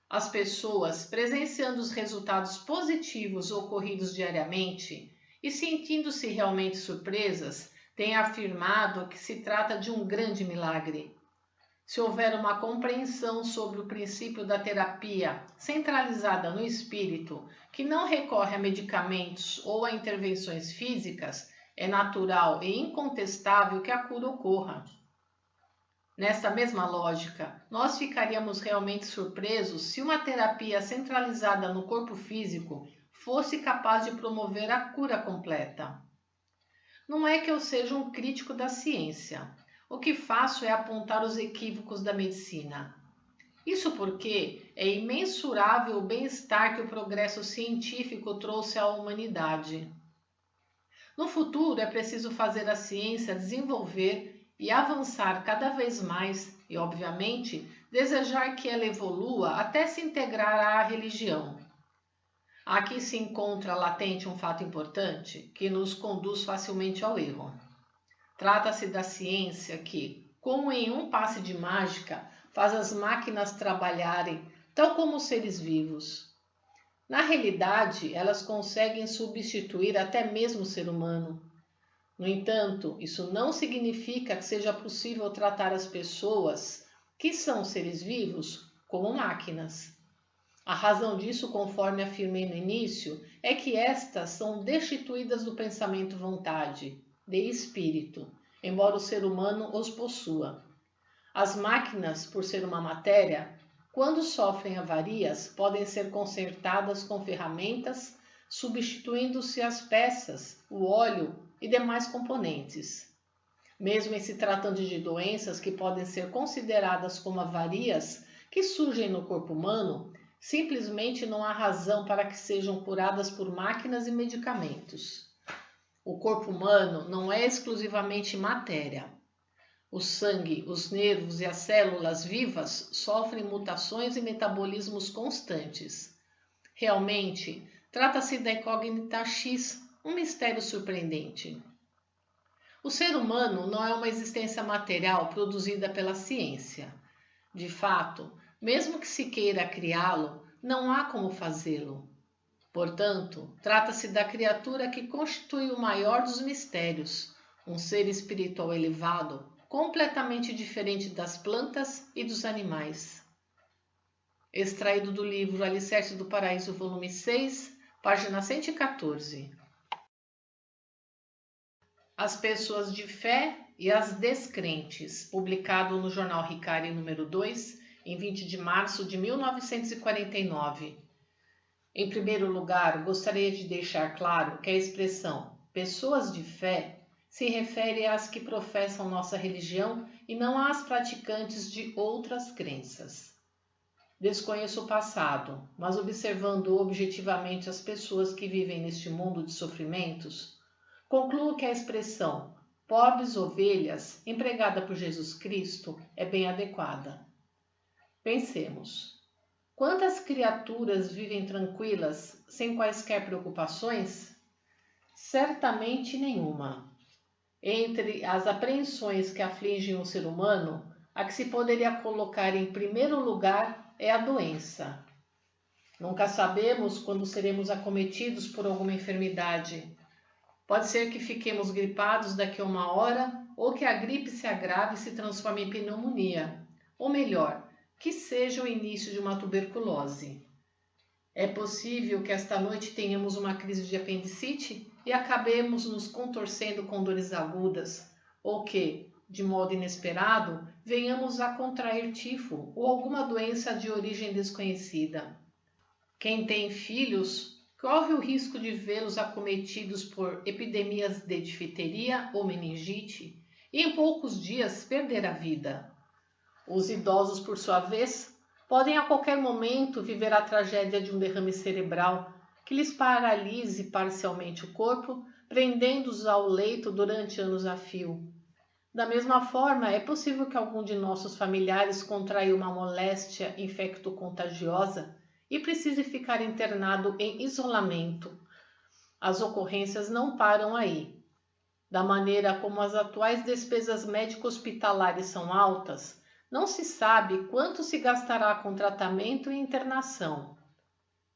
As pessoas, presenciando os resultados positivos ocorridos diariamente e sentindo-se realmente surpresas, têm afirmado que se trata de um grande milagre. Se houver uma compreensão sobre o princípio da terapia centralizada no espírito, que não recorre a medicamentos ou a intervenções físicas, é natural e incontestável que a cura ocorra. Nesta mesma lógica, nós ficaríamos realmente surpresos se uma terapia centralizada no corpo físico fosse capaz de promover a cura completa. Não é que eu seja um crítico da ciência. O que faço é apontar os equívocos da medicina. Isso porque é imensurável o bem-estar que o progresso científico trouxe à humanidade. No futuro, é preciso fazer a ciência desenvolver e avançar cada vez mais e, obviamente, desejar que ela evolua até se integrar à religião. Aqui se encontra latente um fato importante que nos conduz facilmente ao erro. Trata-se da ciência que, como em um passe de mágica, faz as máquinas trabalharem tal como os seres vivos. Na realidade, elas conseguem substituir até mesmo o ser humano. No entanto, isso não significa que seja possível tratar as pessoas, que são seres vivos, como máquinas. A razão disso, conforme afirmei no início, é que estas são destituídas do pensamento-vontade, de espírito, embora o ser humano os possua. As máquinas, por ser uma matéria, quando sofrem avarias, podem ser consertadas com ferramentas, substituindo-se as peças, o óleo e demais componentes. Mesmo em se tratando de doenças que podem ser consideradas como avarias que surgem no corpo humano, simplesmente não há razão para que sejam curadas por máquinas e medicamentos. O corpo humano não é exclusivamente matéria. O sangue, os nervos e as células vivas sofrem mutações e metabolismos constantes. Realmente, trata-se da incógnita X, um mistério surpreendente. O ser humano não é uma existência material produzida pela ciência. De fato, mesmo que se queira criá-lo, não há como fazê-lo. Portanto, trata-se da criatura que constitui o maior dos mistérios, um ser espiritual elevado, completamente diferente das plantas e dos animais. Extraído do livro Alicerce do Paraíso, volume 6, página 114. As pessoas de fé e as descrentes, publicado no Jornal Ricari número 2, em 20 de março de 1949. Em primeiro lugar, gostaria de deixar claro que a expressão pessoas de fé se refere às que professam nossa religião e não às praticantes de outras crenças. Desconheço o passado, mas observando objetivamente as pessoas que vivem neste mundo de sofrimentos, concluo que a expressão pobres ovelhas, empregada por Jesus Cristo, é bem adequada. Pensemos. Quantas criaturas vivem tranquilas, sem quaisquer preocupações? Certamente nenhuma. Entre as apreensões que afligem o ser humano, a que se poderia colocar em primeiro lugar é a doença. Nunca sabemos quando seremos acometidos por alguma enfermidade. Pode ser que fiquemos gripados daqui a uma hora, ou que a gripe se agrave e se transforme em pneumonia. Ou melhor, que seja o início de uma tuberculose. É possível que esta noite tenhamos uma crise de apendicite e acabemos nos contorcendo com dores agudas, ou que, de modo inesperado, venhamos a contrair tifo ou alguma doença de origem desconhecida. Quem tem filhos corre o risco de vê-los acometidos por epidemias de difteria ou meningite e em poucos dias perder a vida. Os idosos, por sua vez, podem a qualquer momento viver a tragédia de um derrame cerebral que lhes paralise parcialmente o corpo, prendendo-os ao leito durante anos a fio. Da mesma forma, é possível que algum de nossos familiares contraia uma moléstia infecto-contagiosa e precise ficar internado em isolamento. As ocorrências não param aí. Da maneira como as atuais despesas médico-hospitalares são altas, não se sabe quanto se gastará com tratamento e internação.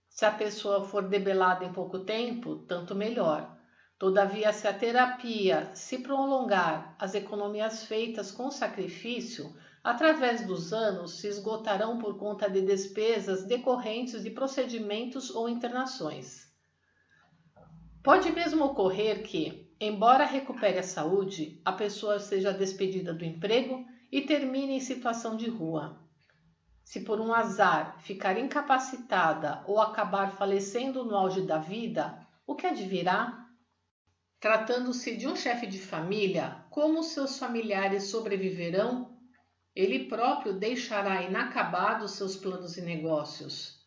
Se a pessoa for debelada em pouco tempo, tanto melhor. Todavia, se a terapia se prolongar, as economias feitas com sacrifício, através dos anos, se esgotarão por conta de despesas decorrentes de procedimentos ou internações. Pode mesmo ocorrer que, embora recupere a saúde, a pessoa seja despedida do emprego e termine em situação de rua. Se por um azar ficar incapacitada ou acabar falecendo no auge da vida, o que advirá? Tratando-se de um chefe de família, como seus familiares sobreviverão? Ele próprio deixará inacabados seus planos e negócios.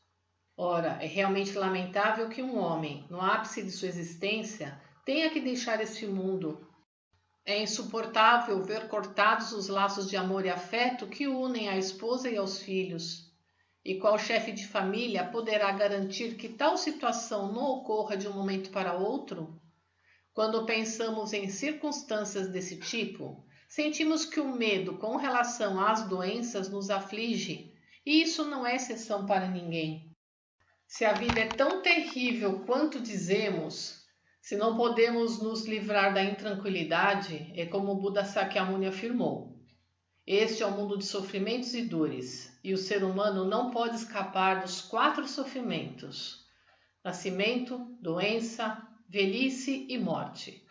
Ora, é realmente lamentável que um homem, no ápice de sua existência, tenha que deixar este mundo. É insuportável ver cortados os laços de amor e afeto que unem a esposa e aos filhos. E qual chefe de família poderá garantir que tal situação não ocorra de um momento para outro? Quando pensamos em circunstâncias desse tipo, sentimos que o medo com relação às doenças nos aflige, e isso não é exceção para ninguém. Se a vida é tão terrível quanto dizemos, se não podemos nos livrar da intranquilidade, é como Buda Sakyamuni afirmou. Este é um mundo de sofrimentos e dores, e o ser humano não pode escapar dos 4 sofrimentos: nascimento, doença, velhice e morte.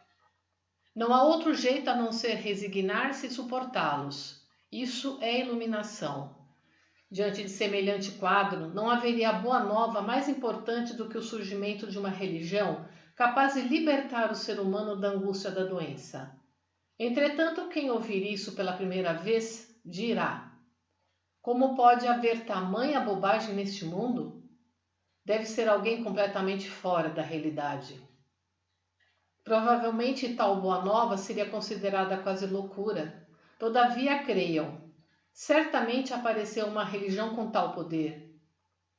Não há outro jeito a não ser resignar-se e suportá-los. Isso é iluminação. Diante de semelhante quadro, não haveria boa nova mais importante do que o surgimento de uma religião capaz de libertar o ser humano da angústia da doença. Entretanto, quem ouvir isso pela primeira vez dirá: como pode haver tamanha bobagem neste mundo? Deve ser alguém completamente fora da realidade. Provavelmente tal boa nova seria considerada quase loucura. Todavia creiam. Certamente apareceu uma religião com tal poder.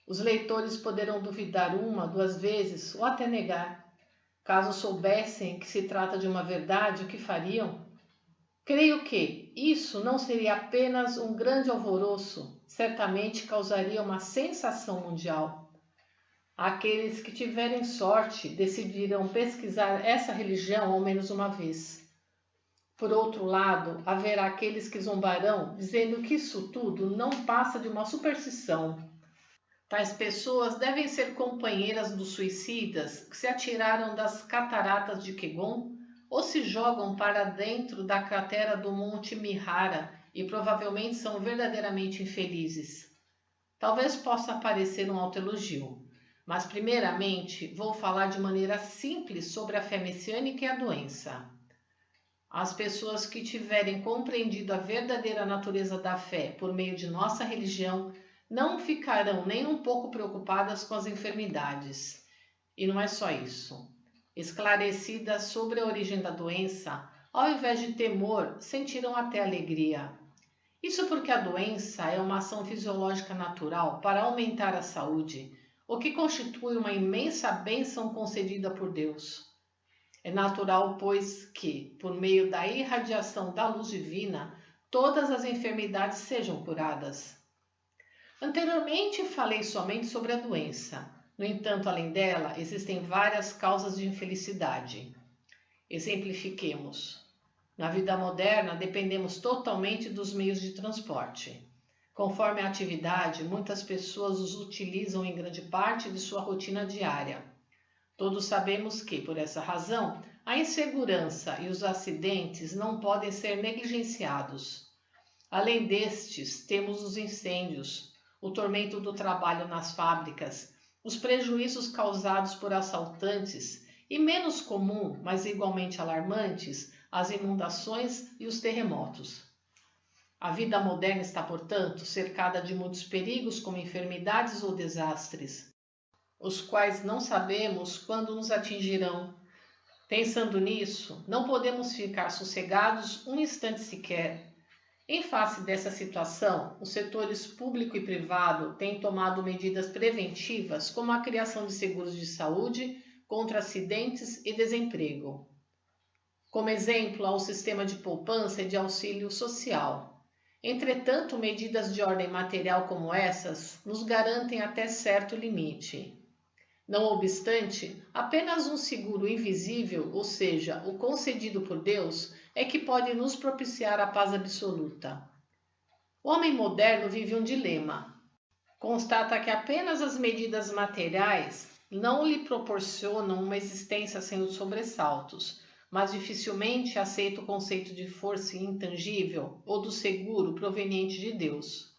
Os leitores poderão duvidar 1, 2 vezes ou até negar. Caso soubessem que se trata de uma verdade, o que fariam? Creio que isso não seria apenas um grande alvoroço, certamente causaria uma sensação mundial. Aqueles que tiverem sorte decidirão pesquisar essa religião ao menos uma vez. Por outro lado, haverá aqueles que zombarão, dizendo que isso tudo não passa de uma superstição. Tais pessoas devem ser companheiras dos suicidas que se atiraram das cataratas de Kegon ou se jogam para dentro da cratera do Monte Mihara e provavelmente são verdadeiramente infelizes. Talvez possa parecer um autoelogio, mas primeiramente vou falar de maneira simples sobre a fé messiânica e a doença. As pessoas que tiverem compreendido a verdadeira natureza da fé por meio de nossa religião não ficarão nem um pouco preocupadas com as enfermidades. E não é só isso. Esclarecidas sobre a origem da doença, ao invés de temor, sentirão até alegria. Isso porque a doença é uma ação fisiológica natural para aumentar a saúde, o que constitui uma imensa bênção concedida por Deus. É natural, pois, que, por meio da irradiação da luz divina, todas as enfermidades sejam curadas. Anteriormente falei somente sobre a doença. No entanto, além dela, existem várias causas de infelicidade. Exemplifiquemos. Na vida moderna, dependemos totalmente dos meios de transporte. Conforme a atividade, muitas pessoas os utilizam em grande parte de sua rotina diária. Todos sabemos que, por essa razão, a insegurança e os acidentes não podem ser negligenciados. Além destes, temos os incêndios, o tormento do trabalho nas fábricas os prejuízos causados por assaltantes e, menos comum, mas igualmente alarmantes, as inundações e os terremotos. A vida moderna está, portanto, cercada de muitos perigos como enfermidades ou desastres, os quais não sabemos quando nos atingirão. Pensando nisso, não podemos ficar sossegados um instante sequer. Em face dessa situação, os setores público e privado têm tomado medidas preventivas, como a criação de seguros de saúde contra acidentes e desemprego. Como exemplo, há o sistema de poupança e de auxílio social. Entretanto, medidas de ordem material como essas nos garantem até certo limite. Não obstante, apenas um seguro invisível, ou seja, o concedido por Deus, é que pode nos propiciar a paz absoluta. O homem moderno vive um dilema. Constata que apenas as medidas materiais não lhe proporcionam uma existência sem os sobressaltos, mas dificilmente aceita o conceito de força intangível ou do seguro proveniente de Deus.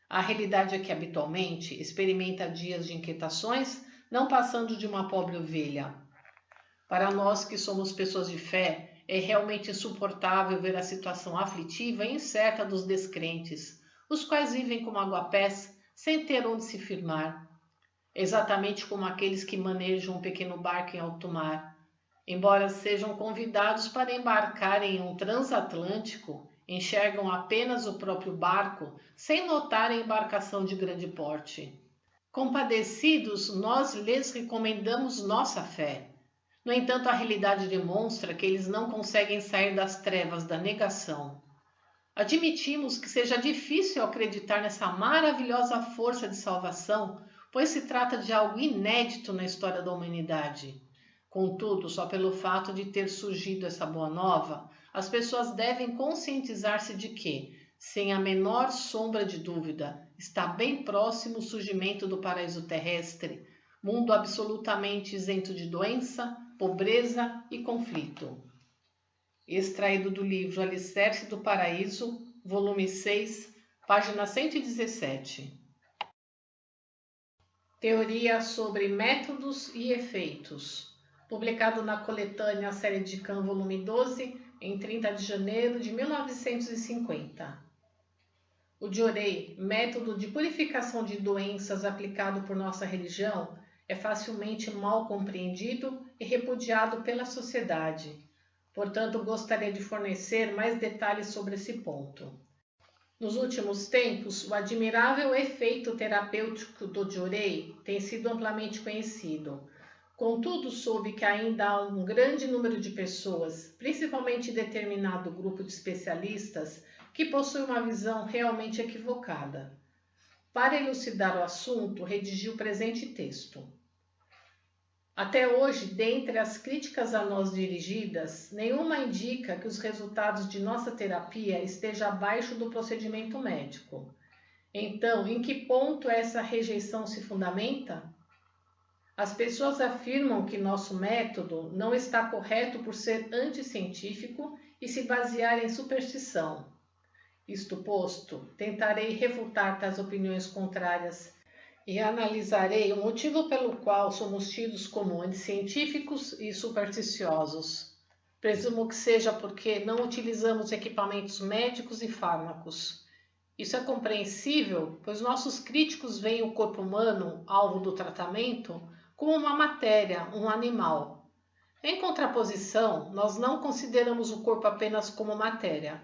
A realidade é que habitualmente experimenta dias de inquietações, não passando de uma pobre ovelha. Para nós que somos pessoas de fé, é realmente insuportável ver a situação aflitiva e incerta dos descrentes, os quais vivem como aguapés, sem ter onde se firmar. Exatamente como aqueles que manejam um pequeno barco em alto mar. Embora sejam convidados para embarcar em um transatlântico, enxergam apenas o próprio barco, sem notar a embarcação de grande porte. Compadecidos, nós lhes recomendamos nossa fé. No entanto, a realidade demonstra que eles não conseguem sair das trevas da negação. Admitimos que seja difícil acreditar nessa maravilhosa força de salvação, pois se trata de algo inédito na história da humanidade. Contudo, só pelo fato de ter surgido essa boa nova, as pessoas devem conscientizar-se de que, sem a menor sombra de dúvida, está bem próximo o surgimento do paraíso terrestre, mundo absolutamente isento de doença, pobreza e conflito. Extraído do livro Alicerce do Paraíso, volume 6, página 117. Teoria sobre métodos e efeitos, publicado na coletânea Série de Can, volume 12, em 30 de janeiro de 1950. O Diorei, método de purificação de doenças aplicado por nossa religião, é facilmente mal compreendido e repudiado pela sociedade. Portanto, gostaria de fornecer mais detalhes sobre esse ponto. Nos últimos tempos, o admirável efeito terapêutico do Diorei tem sido amplamente conhecido. Contudo, soube que ainda há um grande número de pessoas, principalmente determinado grupo de especialistas, que possui uma visão realmente equivocada. Para elucidar o assunto, redigi o presente texto. Até hoje, dentre as críticas a nós dirigidas, nenhuma indica que os resultados de nossa terapia estejam abaixo do procedimento médico. Então, em que ponto essa rejeição se fundamenta? As pessoas afirmam que nosso método não está correto por ser anticientífico e se basear em superstição. Isto posto, tentarei refutar tais opiniões contrárias e analisarei o motivo pelo qual somos tidos como anticientíficos e supersticiosos. Presumo que seja porque não utilizamos equipamentos médicos e fármacos. Isso é compreensível, pois nossos críticos veem o corpo humano, alvo do tratamento, como uma matéria, um animal. Em contraposição, nós não consideramos o corpo apenas como matéria.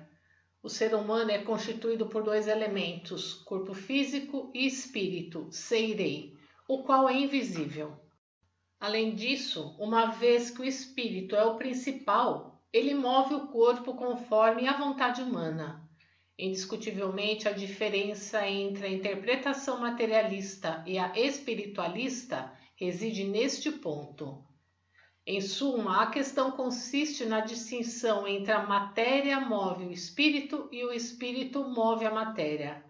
O ser humano é constituído por dois elementos, corpo físico e espírito, seirei, o qual é invisível. Além disso, uma vez que o espírito é o principal, ele move o corpo conforme a vontade humana. Indiscutivelmente, a diferença entre a interpretação materialista e a espiritualista reside neste ponto. Em suma, a questão consiste na distinção entre a matéria move o espírito e o espírito move a matéria.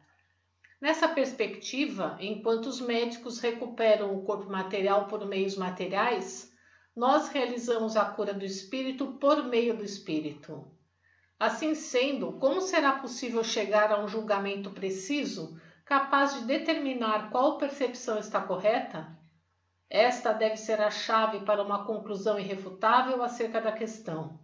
Nessa perspectiva, enquanto os médicos recuperam o corpo material por meios materiais, nós realizamos a cura do espírito por meio do espírito. Assim sendo, como será possível chegar a um julgamento preciso, capaz de determinar qual percepção está correta? Esta deve ser a chave para uma conclusão irrefutável acerca da questão.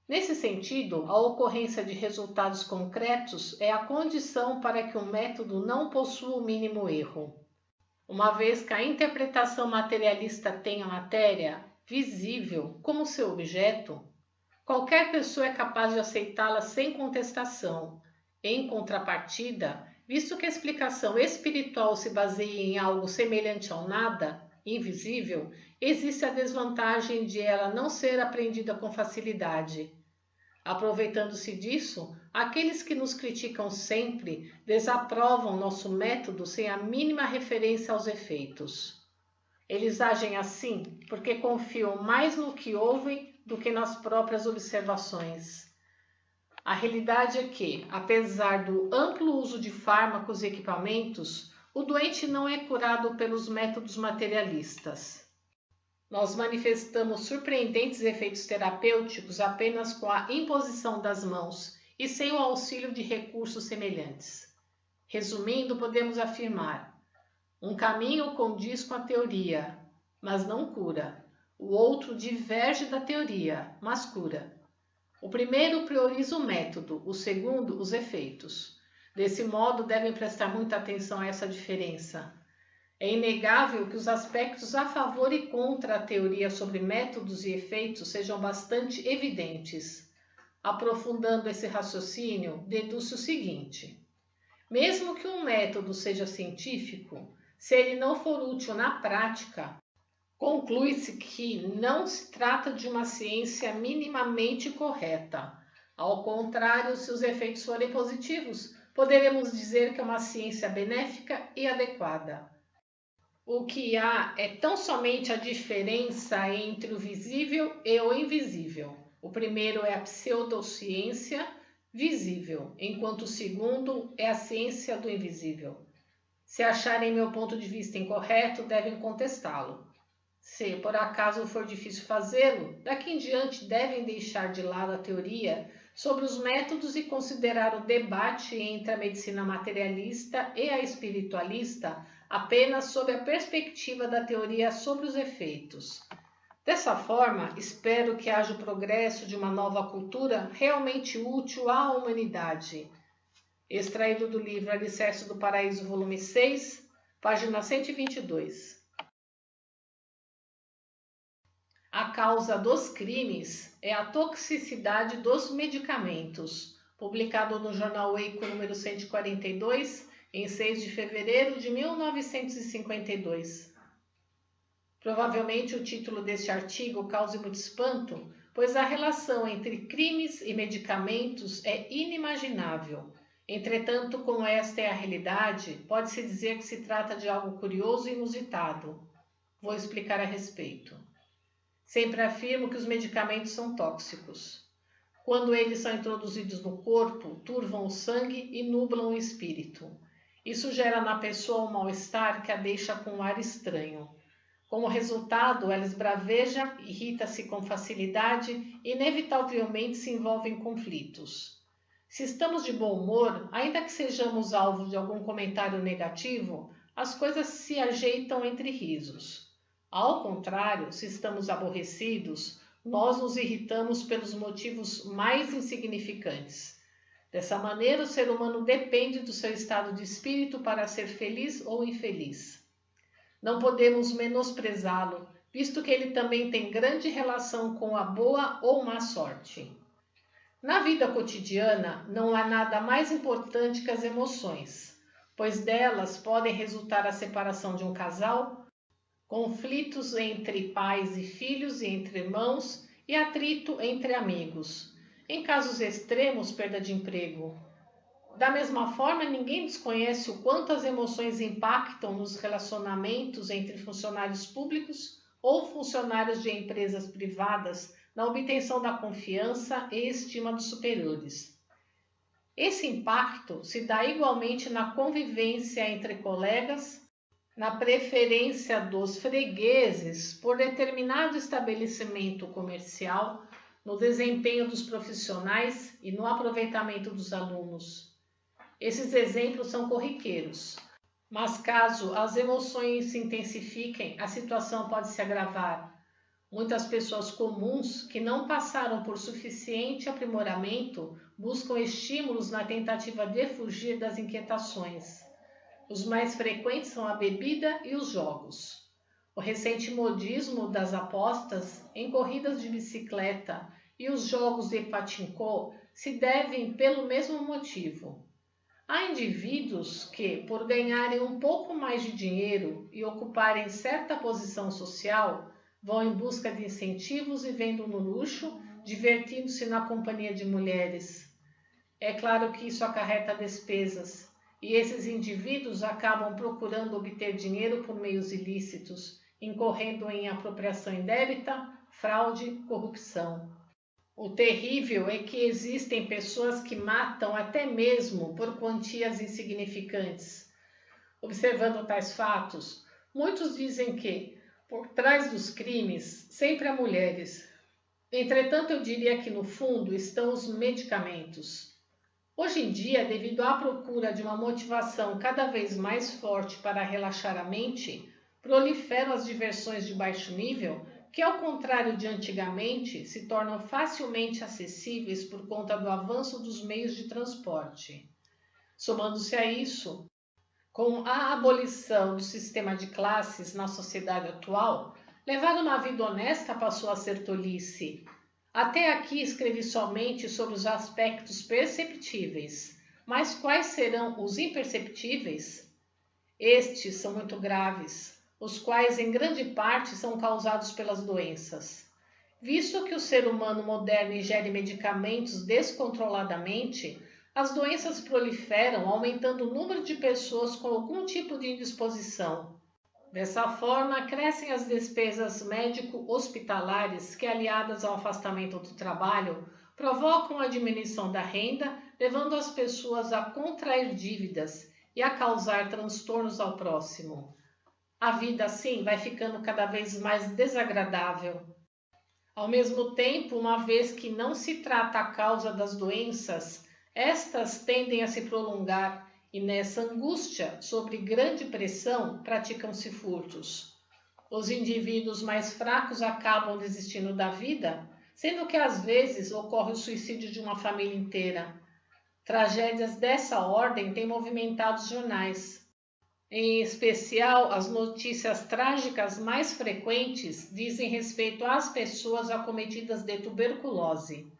Nesse sentido, a ocorrência de resultados concretos é a condição para que o método não possua o mínimo erro. Uma vez que a interpretação materialista tem a matéria visível como seu objeto, qualquer pessoa é capaz de aceitá-la sem contestação. Em contrapartida, visto que a explicação espiritual se baseia em algo semelhante ao nada, invisível, existe a desvantagem de ela não ser apreendida com facilidade. Aproveitando-se disso, aqueles que nos criticam sempre desaprovam nosso método sem a mínima referência aos efeitos. Eles agem assim porque confiam mais no que ouvem do que nas próprias observações. A realidade é que, apesar do amplo uso de fármacos e equipamentos, o doente não é curado pelos métodos materialistas. Nós manifestamos surpreendentes efeitos terapêuticos apenas com a imposição das mãos e sem o auxílio de recursos semelhantes. Resumindo, podemos afirmar: um caminho condiz com a teoria, mas não cura. O outro diverge da teoria, mas cura. O primeiro prioriza o método, o segundo, os efeitos. Desse modo, devem prestar muita atenção a essa diferença. É inegável que os aspectos a favor e contra a teoria sobre métodos e efeitos sejam bastante evidentes. Aprofundando esse raciocínio, deduz-se o seguinte: mesmo que um método seja científico, se ele não for útil na prática, conclui-se que não se trata de uma ciência minimamente correta. Ao contrário, se os efeitos forem positivos, poderemos dizer que é uma ciência benéfica e adequada. O que há é tão somente a diferença entre o visível e o invisível. O primeiro é a pseudociência visível, enquanto o segundo é a ciência do invisível. Se acharem meu ponto de vista incorreto, devem contestá-lo. Se por acaso for difícil fazê-lo, daqui em diante devem deixar de lado a teoria sobre os métodos e considerar o debate entre a medicina materialista e a espiritualista apenas sob a perspectiva da teoria sobre os efeitos. Dessa forma, espero que haja o progresso de uma nova cultura realmente útil à humanidade. Extraído do livro Alicerce do Paraíso, volume 6, página 122. A causa dos crimes é a toxicidade dos medicamentos, publicado no jornal Eiko número 142, em 6 de fevereiro de 1952. Provavelmente o título deste artigo cause muito espanto, pois a relação entre crimes e medicamentos é inimaginável. Entretanto, como esta é a realidade, pode-se dizer que se trata de algo curioso e inusitado. Vou explicar a respeito. Sempre afirmo que os medicamentos são tóxicos. Quando eles são introduzidos no corpo, turvam o sangue e nublam o espírito. Isso gera na pessoa um mal-estar que a deixa com um ar estranho. Como resultado, ela esbraveja, irrita-se com facilidade e inevitavelmente se envolve em conflitos. Se estamos de bom humor, ainda que sejamos alvo de algum comentário negativo, as coisas se ajeitam entre risos. Ao contrário, se estamos aborrecidos, nós nos irritamos pelos motivos mais insignificantes. Dessa maneira, o ser humano depende do seu estado de espírito para ser feliz ou infeliz. Não podemos menosprezá-lo, visto que ele também tem grande relação com a boa ou má sorte. Na vida cotidiana, não há nada mais importante que as emoções, pois delas podem resultar a separação de um casal, conflitos entre pais e filhos e entre irmãos e atrito entre amigos. Em casos extremos, perda de emprego. Da mesma forma, ninguém desconhece o quanto as emoções impactam nos relacionamentos entre funcionários públicos ou funcionários de empresas privadas na obtenção da confiança e estima dos superiores. Esse impacto se dá igualmente na convivência entre colegas, na preferência dos fregueses por determinado estabelecimento comercial, no desempenho dos profissionais e no aproveitamento dos alunos. Esses exemplos são corriqueiros. Mas caso as emoções se intensifiquem, a situação pode se agravar. Muitas pessoas comuns que não passaram por suficiente aprimoramento buscam estímulos na tentativa de fugir das inquietações. Os mais frequentes são a bebida e os jogos. O recente modismo das apostas em corridas de bicicleta e os jogos de pachinko se devem pelo mesmo motivo. Há indivíduos que, por ganharem um pouco mais de dinheiro e ocuparem certa posição social, vão em busca de incentivos vivendo no luxo, divertindo-se na companhia de mulheres. É claro que isso acarreta despesas, e esses indivíduos acabam procurando obter dinheiro por meios ilícitos, incorrendo em apropriação indébita, fraude, corrupção. O terrível é que existem pessoas que matam até mesmo por quantias insignificantes. Observando tais fatos, muitos dizem que, por trás dos crimes, sempre há mulheres. Entretanto, eu diria que no fundo estão os medicamentos. Hoje em dia, devido à procura de uma motivação cada vez mais forte para relaxar a mente, proliferam as diversões de baixo nível que, ao contrário de antigamente, se tornam facilmente acessíveis por conta do avanço dos meios de transporte. Somando-se a isso, com a abolição do sistema de classes na sociedade atual, levar uma vida honesta passou a ser tolice. Até aqui escrevi somente sobre os aspectos perceptíveis, mas quais serão os imperceptíveis? Estes são muito graves, os quais em grande parte são causados pelas doenças. Visto que o ser humano moderno ingere medicamentos descontroladamente, as doenças proliferam, aumentando o número de pessoas com algum tipo de indisposição. Dessa forma, crescem as despesas médico-hospitalares que, aliadas ao afastamento do trabalho, provocam a diminuição da renda, levando as pessoas a contrair dívidas e a causar transtornos ao próximo. A vida, assim, vai ficando cada vez mais desagradável. Ao mesmo tempo, uma vez que não se trata a causa das doenças, estas tendem a se prolongar e nessa angústia, sob grande pressão, praticam-se furtos. Os indivíduos mais fracos acabam desistindo da vida, sendo que às vezes ocorre o suicídio de uma família inteira. Tragédias dessa ordem têm movimentado os jornais. Em especial, as notícias trágicas mais frequentes dizem respeito às pessoas acometidas de tuberculose.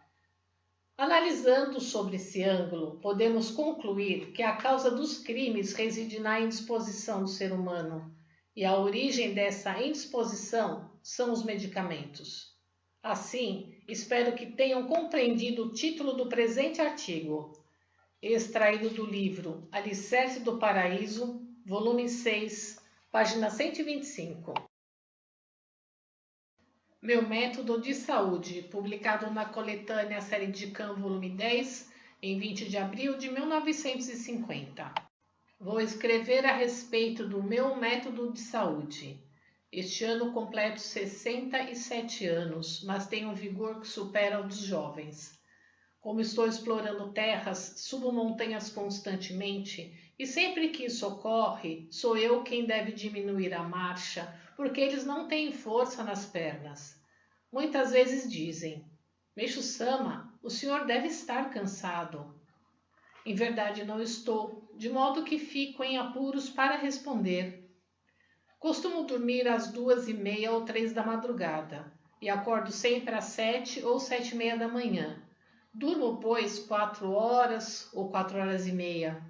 Analisando sobre esse ângulo, podemos concluir que a causa dos crimes reside na indisposição do ser humano, e a origem dessa indisposição são os medicamentos. Assim, espero que tenham compreendido o título do presente artigo, extraído do livro Alicerce do Paraíso, volume 6, página 125. Meu método de saúde, publicado na coletânea Série de Can, volume 10, em 20 de abril de 1950. Vou escrever a respeito do meu método de saúde. Este ano completo 67 anos, mas tenho um vigor que supera o dos jovens. Como estou explorando terras, subo montanhas constantemente, e sempre que isso ocorre, sou eu quem deve diminuir a marcha, porque eles não têm força nas pernas. Muitas vezes dizem: Meixo-sama, o senhor deve estar cansado. Em verdade não estou, de modo que fico em apuros para responder. Costumo dormir às 2:30 ou 3 da madrugada, e acordo sempre às 7 ou 7:30 da manhã. Durmo, pois, 4 horas ou 4h30.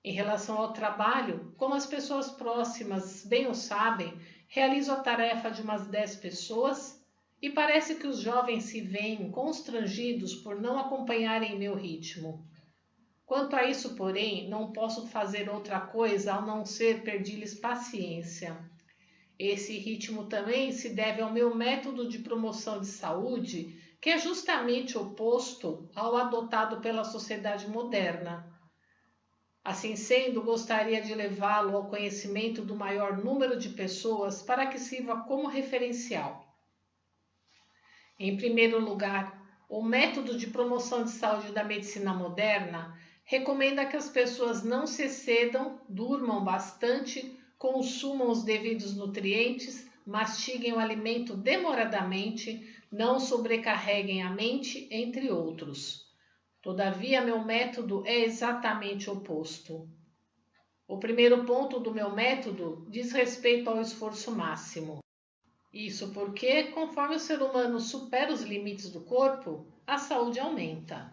Em relação ao trabalho, como as pessoas próximas bem o sabem, realizo a tarefa de umas 10 pessoas e parece que os jovens se veem constrangidos por não acompanharem meu ritmo. Quanto a isso, porém, não posso fazer outra coisa ao não ser pedir-lhes paciência. Esse ritmo também se deve ao meu método de promoção de saúde, que é justamente oposto ao adotado pela sociedade moderna. Assim sendo, gostaria de levá-lo ao conhecimento do maior número de pessoas para que sirva como referencial. Em primeiro lugar, o método de promoção de saúde da medicina moderna Recomenda que as pessoas não se excedam, durmam bastante, consumam os devidos nutrientes, mastiguem o alimento demoradamente, não sobrecarreguem a mente, entre outros. Todavia, meu método é exatamente o oposto. O primeiro ponto do meu método diz respeito ao esforço máximo. Isso porque, conforme o ser humano supera os limites do corpo, a saúde aumenta.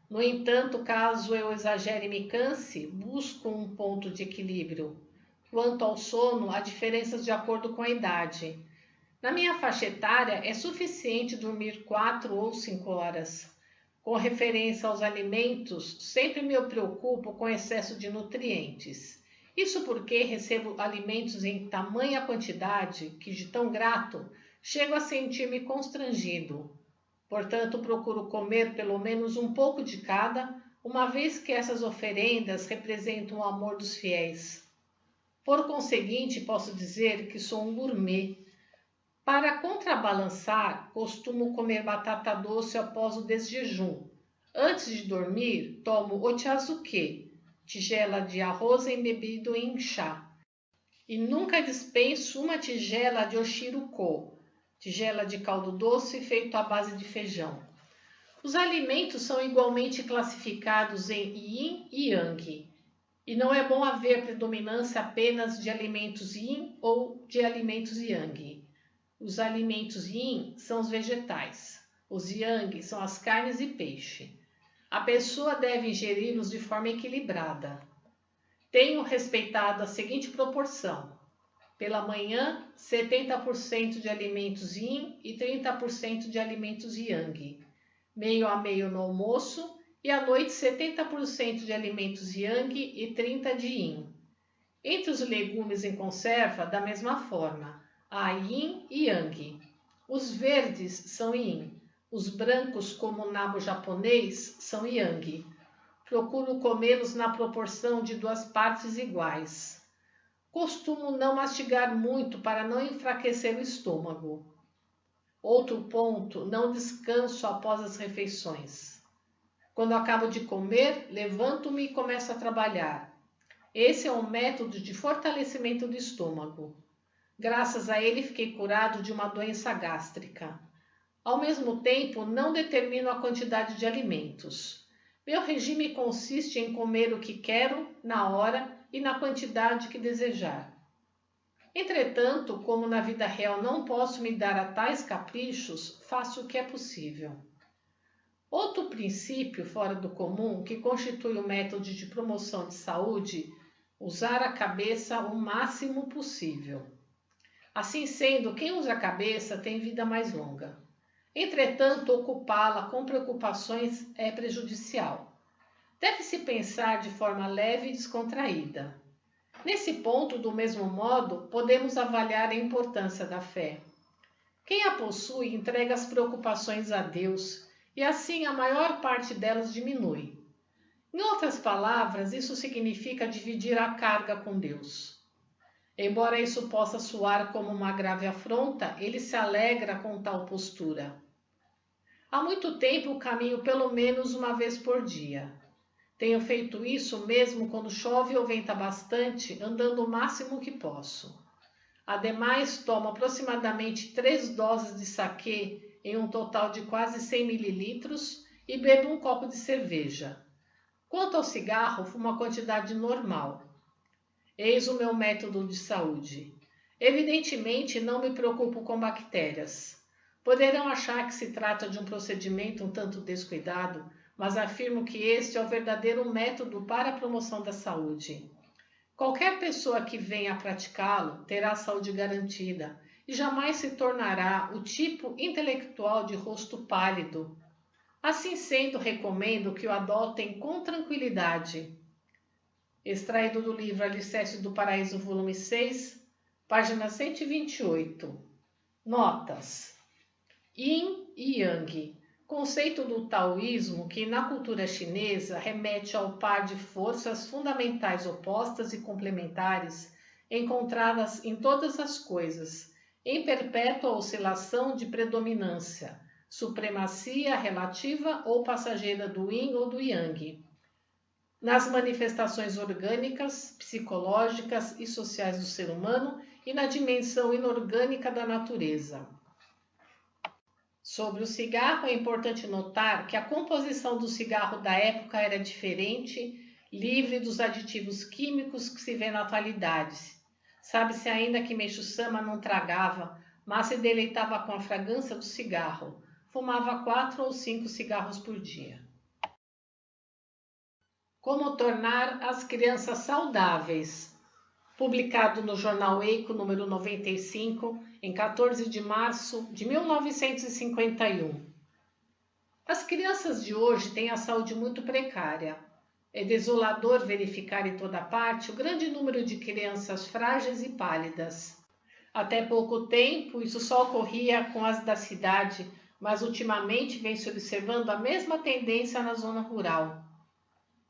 No entanto, caso eu exagere e me canse, busco um ponto de equilíbrio. Quanto ao sono, há diferenças de acordo com a idade. Na minha faixa etária, é suficiente dormir 4 ou 5 horas. Com referência aos alimentos, sempre me preocupo com excesso de nutrientes. Isso porque recebo alimentos em tamanha quantidade que, de tão grato, chego a sentir-me constrangido. Portanto, procuro comer pelo menos um pouco de cada, uma vez que essas oferendas representam o amor dos fiéis. Por conseguinte, posso dizer que sou um gourmet. Para contrabalançar, costumo comer batata doce após o desjejum. Antes de dormir, tomo ochazuke, tigela de arroz embebido em chá. E nunca dispenso uma tigela de oshiruko, tigela de caldo doce feito à base de feijão. Os alimentos são igualmente classificados em Yin e Yang, e não é bom haver predominância apenas de alimentos Yin ou de alimentos Yang. Os alimentos Yin são os vegetais, os Yang são as carnes e peixe. A pessoa deve ingeri-los de forma equilibrada. Tenho respeitado a seguinte proporção: pela manhã, 70% de alimentos Yin e 30% de alimentos Yang, meio a meio no almoço, e à noite 70% de alimentos Yang e 30% de Yin. Entre os legumes em conserva, da mesma forma, há Yin e Yang. Os verdes são Yin, os brancos, como o nabo japonês, são Yang. Procuro comê-los na proporção de 2 partes iguais. Costumo não mastigar muito para não enfraquecer o estômago. Outro ponto, não descanso após as refeições. Quando acabo de comer, levanto-me e começo a trabalhar. Esse é um método de fortalecimento do estômago. Graças a ele, fiquei curado de uma doença gástrica. Ao mesmo tempo, não determino a quantidade de alimentos. Meu regime consiste em comer o que quero, na hora e na quantidade que desejar. Entretanto, como na vida real não posso me dar a tais caprichos, faço o que é possível. Outro princípio fora do comum que constitui o método de promoção de saúde, usar a cabeça o máximo possível. Assim sendo, quem usa a cabeça tem vida mais longa. Entretanto, ocupá-la com preocupações é prejudicial. Deve-se pensar de forma leve e descontraída. Nesse ponto, do mesmo modo, podemos avaliar a importância da fé. Quem a possui entrega as preocupações a Deus e assim a maior parte delas diminui. Em outras palavras, isso significa dividir a carga com Deus. Embora isso possa soar como uma grave afronta, ele se alegra com tal postura. Há muito tempo caminho pelo menos uma vez por dia. Tenho feito isso mesmo quando chove ou venta bastante, andando o máximo que posso. Ademais, tomo aproximadamente 3 doses de saquê em um total de quase 100 ml e bebo um copo de cerveja. Quanto ao cigarro, fumo a quantidade normal. Eis o meu método de saúde. Evidentemente, não me preocupo com bactérias. Poderão achar que se trata de um procedimento um tanto descuidado, mas afirmo que este é o verdadeiro método para a promoção da saúde. Qualquer pessoa que venha a praticá-lo terá saúde garantida e jamais se tornará o tipo intelectual de rosto pálido. Assim sendo, recomendo que o adotem com tranquilidade. Extraído do livro Alicerces do Paraíso, volume 6, página 128. Notas. Yin e Yang. Conceito do taoísmo que, na cultura chinesa, remete ao par de forças fundamentais opostas e complementares encontradas em todas as coisas, em perpétua oscilação de predominância, supremacia relativa ou passageira do Yin ou do Yang. nas manifestações orgânicas, psicológicas e sociais do ser humano e na dimensão inorgânica da natureza. Sobre o cigarro, é importante notar que a composição do cigarro da época era diferente, livre dos aditivos químicos que se vê na atualidade. Sabe-se ainda que Meixo Sama não tragava, mas se deleitava com a fragrância do cigarro. Fumava 4 ou 5 cigarros por dia. Como tornar as crianças saudáveis? Publicado no jornal Eco, número 95, em 14 de março de 1951. As crianças de hoje têm a saúde muito precária. É desolador verificar em toda parte o grande número de crianças frágeis e pálidas. Até pouco tempo, isso só ocorria com as da cidade, mas ultimamente vem se observando a mesma tendência na zona rural.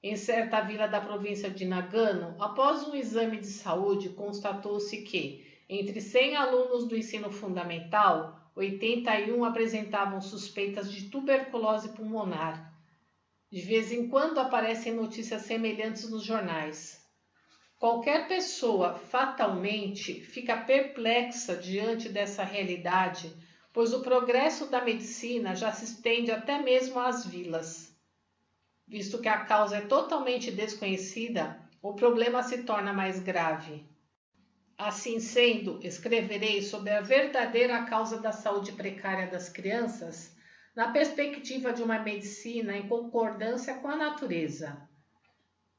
Em certa vila da província de Nagano, após um exame de saúde, constatou-se que, entre 100 alunos do ensino fundamental, 81 apresentavam suspeitas de tuberculose pulmonar. De vez em quando aparecem notícias semelhantes nos jornais. Qualquer pessoa, fatalmente, fica perplexa diante dessa realidade, pois o progresso da medicina já se estende até mesmo às vilas. Visto que a causa é totalmente desconhecida, o problema se torna mais grave. Assim sendo, escreverei sobre a verdadeira causa da saúde precária das crianças, na perspectiva de uma medicina em concordância com a natureza.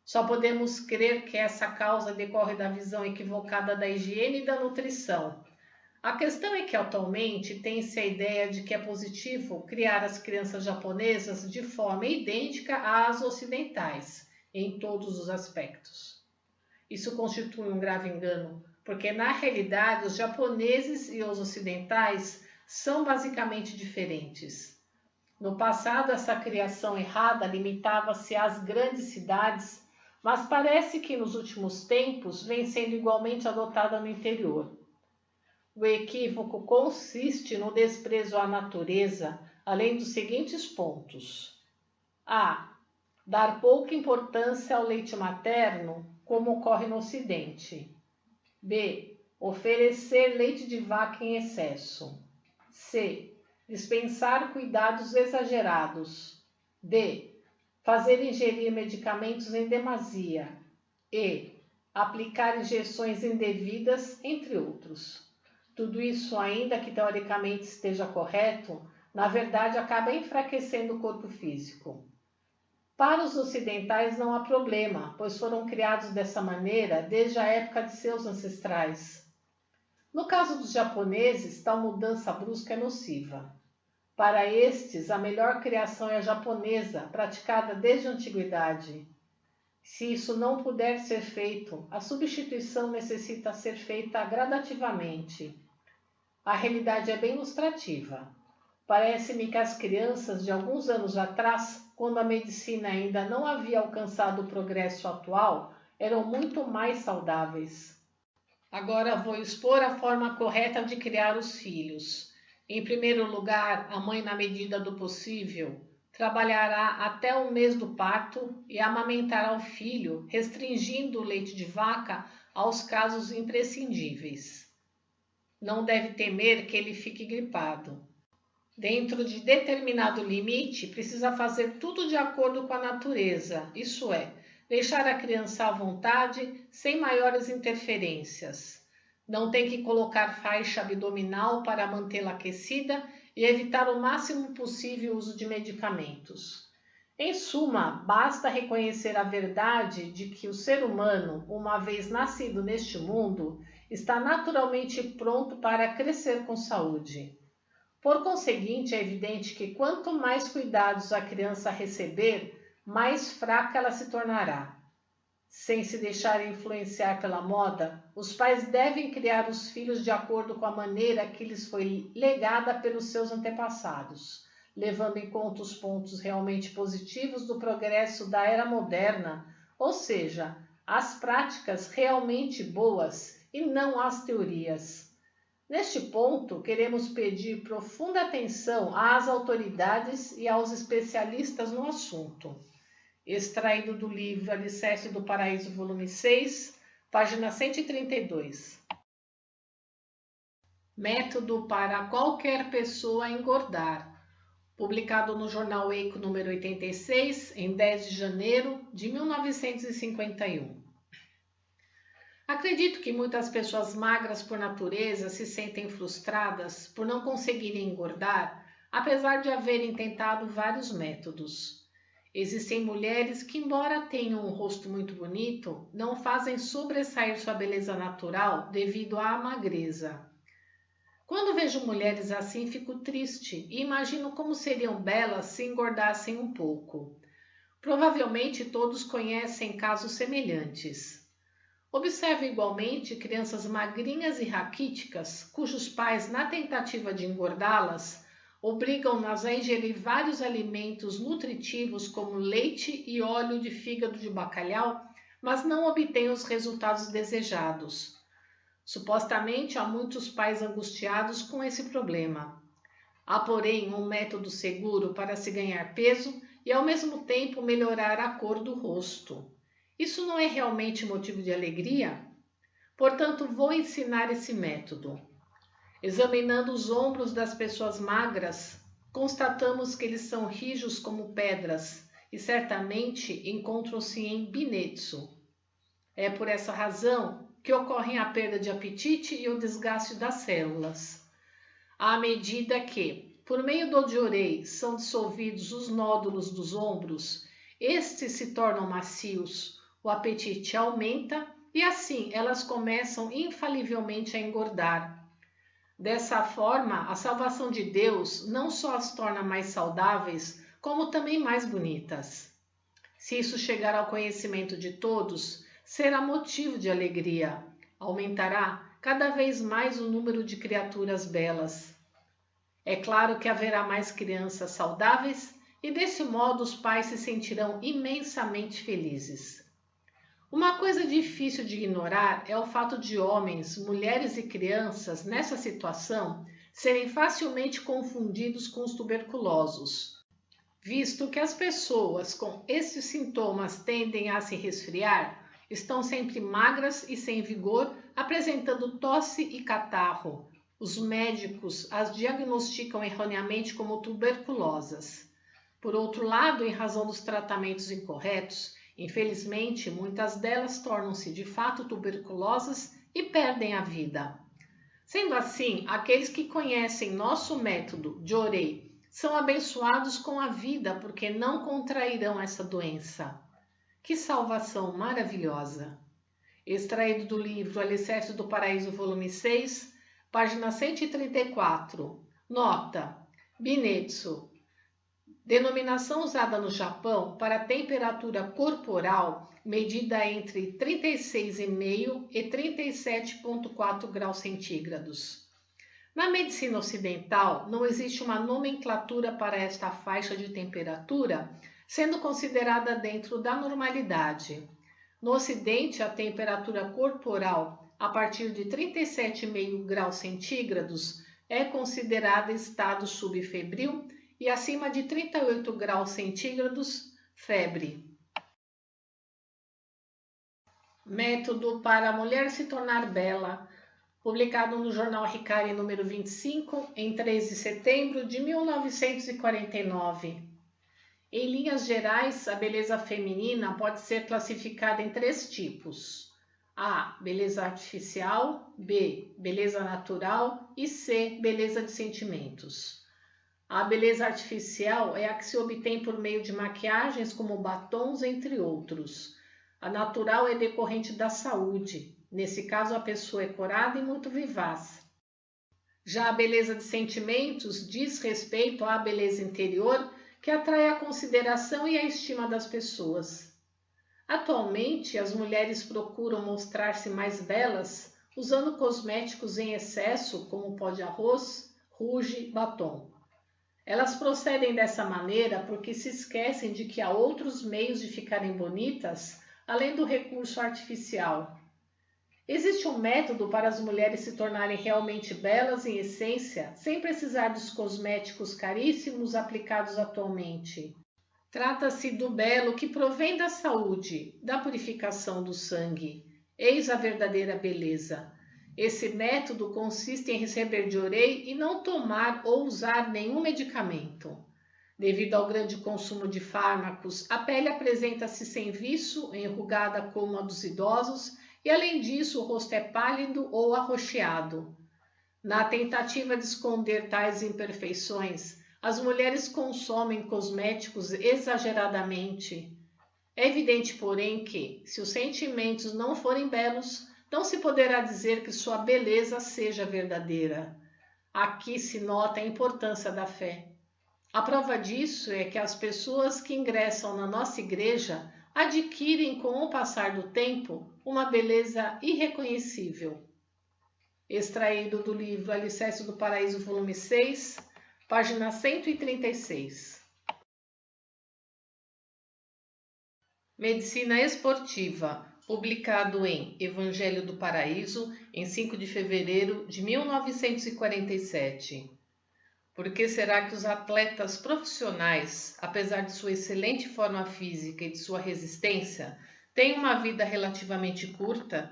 Só podemos crer que essa causa decorre da visão equivocada da higiene e da nutrição. A questão é que atualmente tem-se a ideia de que é positivo criar as crianças japonesas de forma idêntica às ocidentais, em todos os aspectos. Isso constitui um grave engano, porque na realidade os japoneses e os ocidentais são basicamente diferentes. No passado, essa criação errada limitava-se às grandes cidades, mas parece que nos últimos tempos vem sendo igualmente adotada no interior. O equívoco consiste no desprezo à natureza, além dos seguintes pontos. A. Dar pouca importância ao leite materno, como ocorre no Ocidente. B. Oferecer leite de vaca em excesso. C. Dispensar cuidados exagerados. D. Fazer ingerir medicamentos em demasia. E. Aplicar injeções indevidas, entre outros. Tudo isso, ainda que teoricamente esteja correto, na verdade acaba enfraquecendo o corpo físico. Para os ocidentais não há problema, pois foram criados dessa maneira desde a época de seus ancestrais. No caso dos japoneses, tal mudança brusca é nociva. Para estes, a melhor criação é a japonesa, praticada desde a antiguidade. Se isso não puder ser feito, a substituição necessita ser feita gradativamente. A realidade é bem ilustrativa. Parece-me que as crianças de alguns anos atrás, quando a medicina ainda não havia alcançado o progresso atual, eram muito mais saudáveis. Agora vou expor a forma correta de criar os filhos. Em primeiro lugar, a mãe, na medida do possível, trabalhará até o mês do parto e amamentará o filho, restringindo o leite de vaca aos casos imprescindíveis. Não deve temer que ele fique gripado. Dentro de determinado limite, precisa fazer tudo de acordo com a natureza, isso é, deixar a criança à vontade, sem maiores interferências. Não tem que colocar faixa abdominal para mantê-la aquecida e evitar o máximo possível o uso de medicamentos. Em suma, basta reconhecer a verdade de que o ser humano, uma vez nascido neste mundo, está naturalmente pronto para crescer com saúde. Por conseguinte, é evidente que quanto mais cuidados a criança receber, mais fraca ela se tornará. Sem se deixar influenciar pela moda, os pais devem criar os filhos de acordo com a maneira que lhes foi legada pelos seus antepassados, levando em conta os pontos realmente positivos do progresso da era moderna, ou seja, as práticas realmente boas e não as teorias. Neste ponto, queremos pedir profunda atenção às autoridades e aos especialistas no assunto. extraído do livro Alicerce do Paraíso, volume 6, página 132. Método para qualquer pessoa engordar. Publicado no jornal Eiko número 86, em 10 de janeiro de 1951. Acredito que muitas pessoas magras por natureza se sentem frustradas por não conseguirem engordar, apesar de haverem tentado vários métodos. Existem mulheres que, embora tenham um rosto muito bonito, não fazem sobressair sua beleza natural devido à magreza. Quando vejo mulheres assim, fico triste e imagino como seriam belas se engordassem um pouco. Provavelmente todos conhecem casos semelhantes. Observo igualmente crianças magrinhas e raquíticas, cujos pais, na tentativa de engordá-las, obrigam-nas a ingerir vários alimentos nutritivos como leite e óleo de fígado de bacalhau, mas não obtêm os resultados desejados. Supostamente há muitos pais angustiados com esse problema. Há, porém, um método seguro para se ganhar peso e, ao mesmo tempo, melhorar a cor do rosto. Isso não é realmente motivo de alegria? Portanto, vou ensinar esse método. Examinando os ombros das pessoas magras, constatamos que eles são rijos como pedras e certamente encontram-se em binetsu. É por essa razão que ocorrem a perda de apetite e o desgaste das células. À medida que, por meio do diorei, são dissolvidos os nódulos dos ombros, estes se tornam macios, o apetite aumenta e assim elas começam infalivelmente a engordar. Dessa forma, a salvação de Deus não só as torna mais saudáveis, como também mais bonitas. Se isso chegar ao conhecimento de todos, será motivo de alegria. Aumentará cada vez mais o número de criaturas belas. É claro que haverá mais crianças saudáveis e desse modo os pais se sentirão imensamente felizes. Uma coisa difícil de ignorar é o fato de homens, mulheres e crianças nessa situação serem facilmente confundidos com os tuberculosos, visto que as pessoas com esses sintomas tendem a se resfriar, estão sempre magras e sem vigor, apresentando tosse e catarro. Os médicos as diagnosticam erroneamente como tuberculosas. Por outro lado, em razão dos tratamentos incorretos, infelizmente, muitas delas tornam-se de fato tuberculosas e perdem a vida. Sendo assim, aqueles que conhecem nosso método diorei são abençoados com a vida porque não contrairão essa doença. Que salvação maravilhosa! Extraído do livro Alicerce do Paraíso, volume 6, página 134. Nota: binetsu, denominação usada no Japão para a temperatura corporal medida entre 36,5 e 37,4 graus centígrados. Na medicina ocidental, não existe uma nomenclatura para esta faixa de temperatura, sendo considerada dentro da normalidade. No Ocidente, a temperatura corporal a partir de 37,5 graus centígrados é considerada estado subfebril e acima de 38 graus centígrados, febre. Método para a mulher se tornar bela, publicado no jornal Hikari número 25, em 3 de setembro de 1949. Em linhas gerais, a beleza feminina pode ser classificada em 3 tipos. A. Beleza artificial. B. Beleza natural. E C. Beleza de sentimentos. A beleza artificial é a que se obtém por meio de maquiagens como batons, entre outros. A natural é decorrente da saúde. Nesse caso, a pessoa é corada e muito vivaz. Já a beleza de sentimentos diz respeito à beleza interior, que atrai a consideração e a estima das pessoas. Atualmente, as mulheres procuram mostrar-se mais belas usando cosméticos em excesso, como pó de arroz, rouge, batom. Elas procedem dessa maneira porque se esquecem de que há outros meios de ficarem bonitas, além do recurso artificial. Existe um método para as mulheres se tornarem realmente belas em essência, sem precisar dos cosméticos caríssimos aplicados atualmente. Trata-se do belo que provém da saúde, da purificação do sangue. Eis a verdadeira beleza. Esse método consiste em receber de orei e não tomar ou usar nenhum medicamento. Devido ao grande consumo de fármacos, a pele apresenta-se sem viço, enrugada como a dos idosos, e além disso o rosto é pálido ou arroxeado. Na tentativa de esconder tais imperfeições, as mulheres consomem cosméticos exageradamente. É evidente, porém, que, se os sentimentos não forem belos, não se poderá dizer que sua beleza seja verdadeira. Aqui se nota a importância da fé. A prova disso é que as pessoas que ingressam na nossa igreja adquirem, com o passar do tempo, uma beleza irreconhecível. Extraído do livro Alicerces do Paraíso, volume 6, página 136. Medicina Esportiva, publicado em Evangelho do Paraíso, em 5 de fevereiro de 1947. Por que será que os atletas profissionais, apesar de sua excelente forma física e de sua resistência, têm uma vida relativamente curta?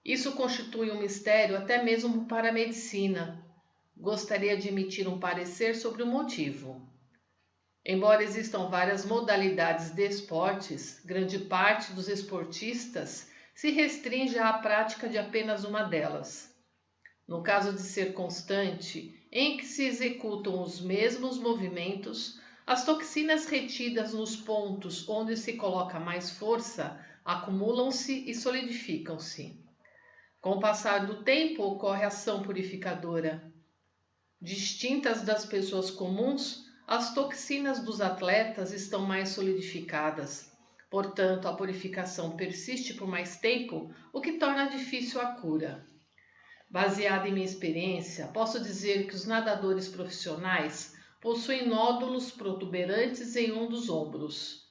Isso constitui um mistério até mesmo para a medicina. Gostaria de emitir um parecer sobre o motivo. Embora existam várias modalidades de esportes, grande parte dos esportistas se restringe à prática de apenas uma delas. No caso de ser constante, em que se executam os mesmos movimentos, as toxinas retidas nos pontos onde se coloca mais força acumulam-se e solidificam-se. Com o passar do tempo ocorre ação purificadora. Distintas das pessoas comuns, as toxinas dos atletas estão mais solidificadas. Portanto, a purificação persiste por mais tempo, o que torna difícil a cura. Baseado em minha experiência, posso dizer que os nadadores profissionais possuem nódulos protuberantes em um dos ombros.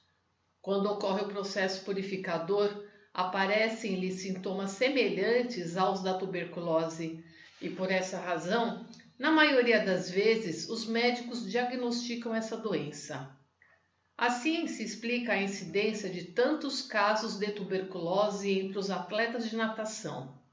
Quando ocorre o processo purificador, aparecem-lhe sintomas semelhantes aos da tuberculose e, por essa razão, na maioria das vezes, os médicos diagnosticam essa doença. Assim se explica a incidência de tantos casos de tuberculose entre os atletas de natação.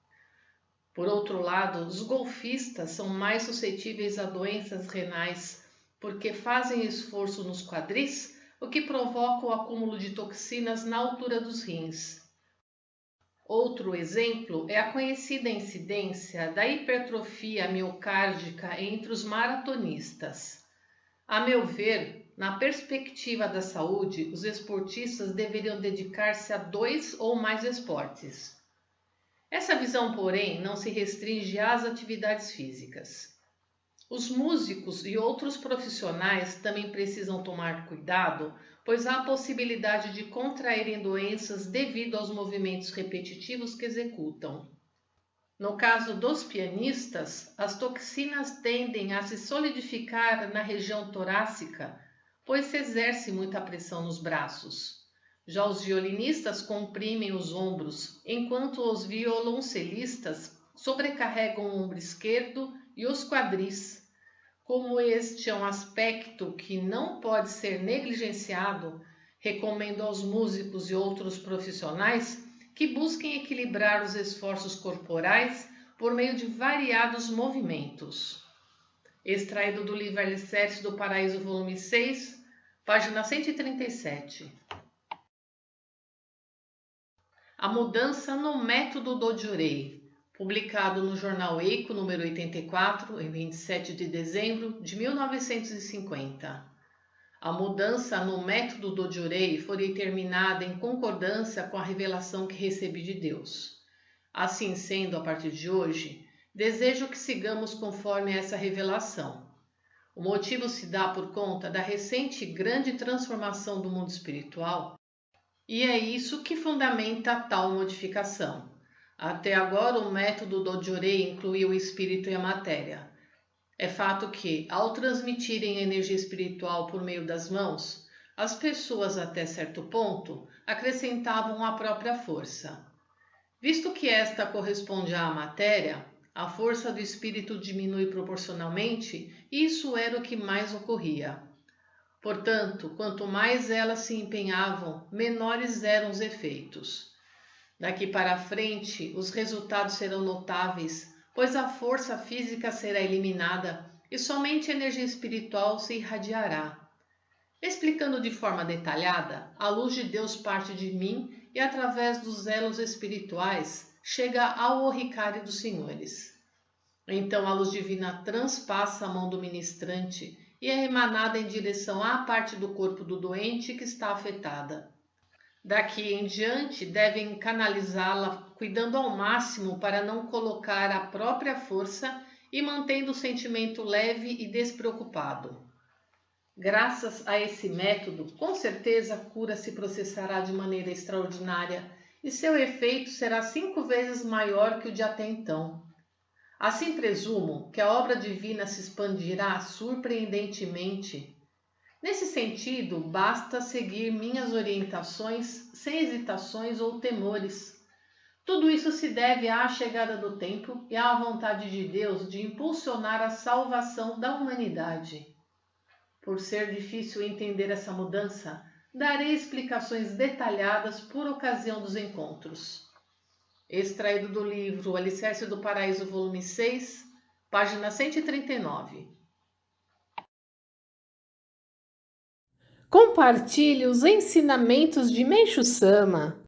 Por outro lado, os golfistas são mais suscetíveis a doenças renais, porque fazem esforço nos quadris, o que provoca o acúmulo de toxinas na altura dos rins. Outro exemplo é a conhecida incidência da hipertrofia miocárdica entre os maratonistas. A meu ver, na perspectiva da saúde, os esportistas deveriam dedicar-se a 2 ou mais esportes. Essa visão, porém, não se restringe às atividades físicas. Os músicos e outros profissionais também precisam tomar cuidado, pois há a possibilidade de contraírem doenças devido aos movimentos repetitivos que executam. No caso dos pianistas, as toxinas tendem a se solidificar na região torácica, pois se exerce muita pressão nos braços. Já os violinistas comprimem os ombros, enquanto os violoncelistas sobrecarregam o ombro esquerdo e os quadris. Como este é um aspecto que não pode ser negligenciado, recomendo aos músicos e outros profissionais que busquem equilibrar os esforços corporais por meio de variados movimentos. Extraído do livro Alicerces do Paraíso, volume 6, página 137. A mudança no método Dojiorei, publicado no jornal Eiko, número 84, em 27 de dezembro de 1950. A mudança no método Dojiorei foi determinada em concordância com a revelação que recebi de Deus. Assim sendo, a partir de hoje, desejo que sigamos conforme essa revelação. O motivo se dá por conta da recente grande transformação do mundo espiritual, e é isso que fundamenta tal modificação. Até agora, o método Dojiorei incluía o espírito e a matéria. É fato que, ao transmitirem a energia espiritual por meio das mãos, as pessoas, até certo ponto, acrescentavam a própria força. Visto que esta corresponde à matéria, a força do espírito diminui proporcionalmente e isso era o que mais ocorria. Portanto, quanto mais elas se empenhavam, menores eram os efeitos. Daqui para frente, os resultados serão notáveis, pois a força física será eliminada e somente a energia espiritual se irradiará. Explicando de forma detalhada, a luz de Deus parte de mim e, através dos elos espirituais, chega ao Oricário dos Senhores. Então a luz divina transpassa a mão do ministrante e é emanada em direção à parte do corpo do doente que está afetada. Daqui em diante, devem canalizá-la, cuidando ao máximo para não colocar a própria força e mantendo o sentimento leve e despreocupado. Graças a esse método, com certeza a cura se processará de maneira extraordinária e seu efeito será 5 vezes maior que o de até então. Assim presumo que a obra divina se expandirá surpreendentemente. Nesse sentido, basta seguir minhas orientações sem hesitações ou temores. Tudo isso se deve à chegada do tempo e à vontade de Deus de impulsionar a salvação da humanidade. Por ser difícil entender essa mudança, darei explicações detalhadas por ocasião dos encontros. Extraído do livro O Alicerce do Paraíso, volume 6, página 139. Compartilhe os ensinamentos de Meixo Sama.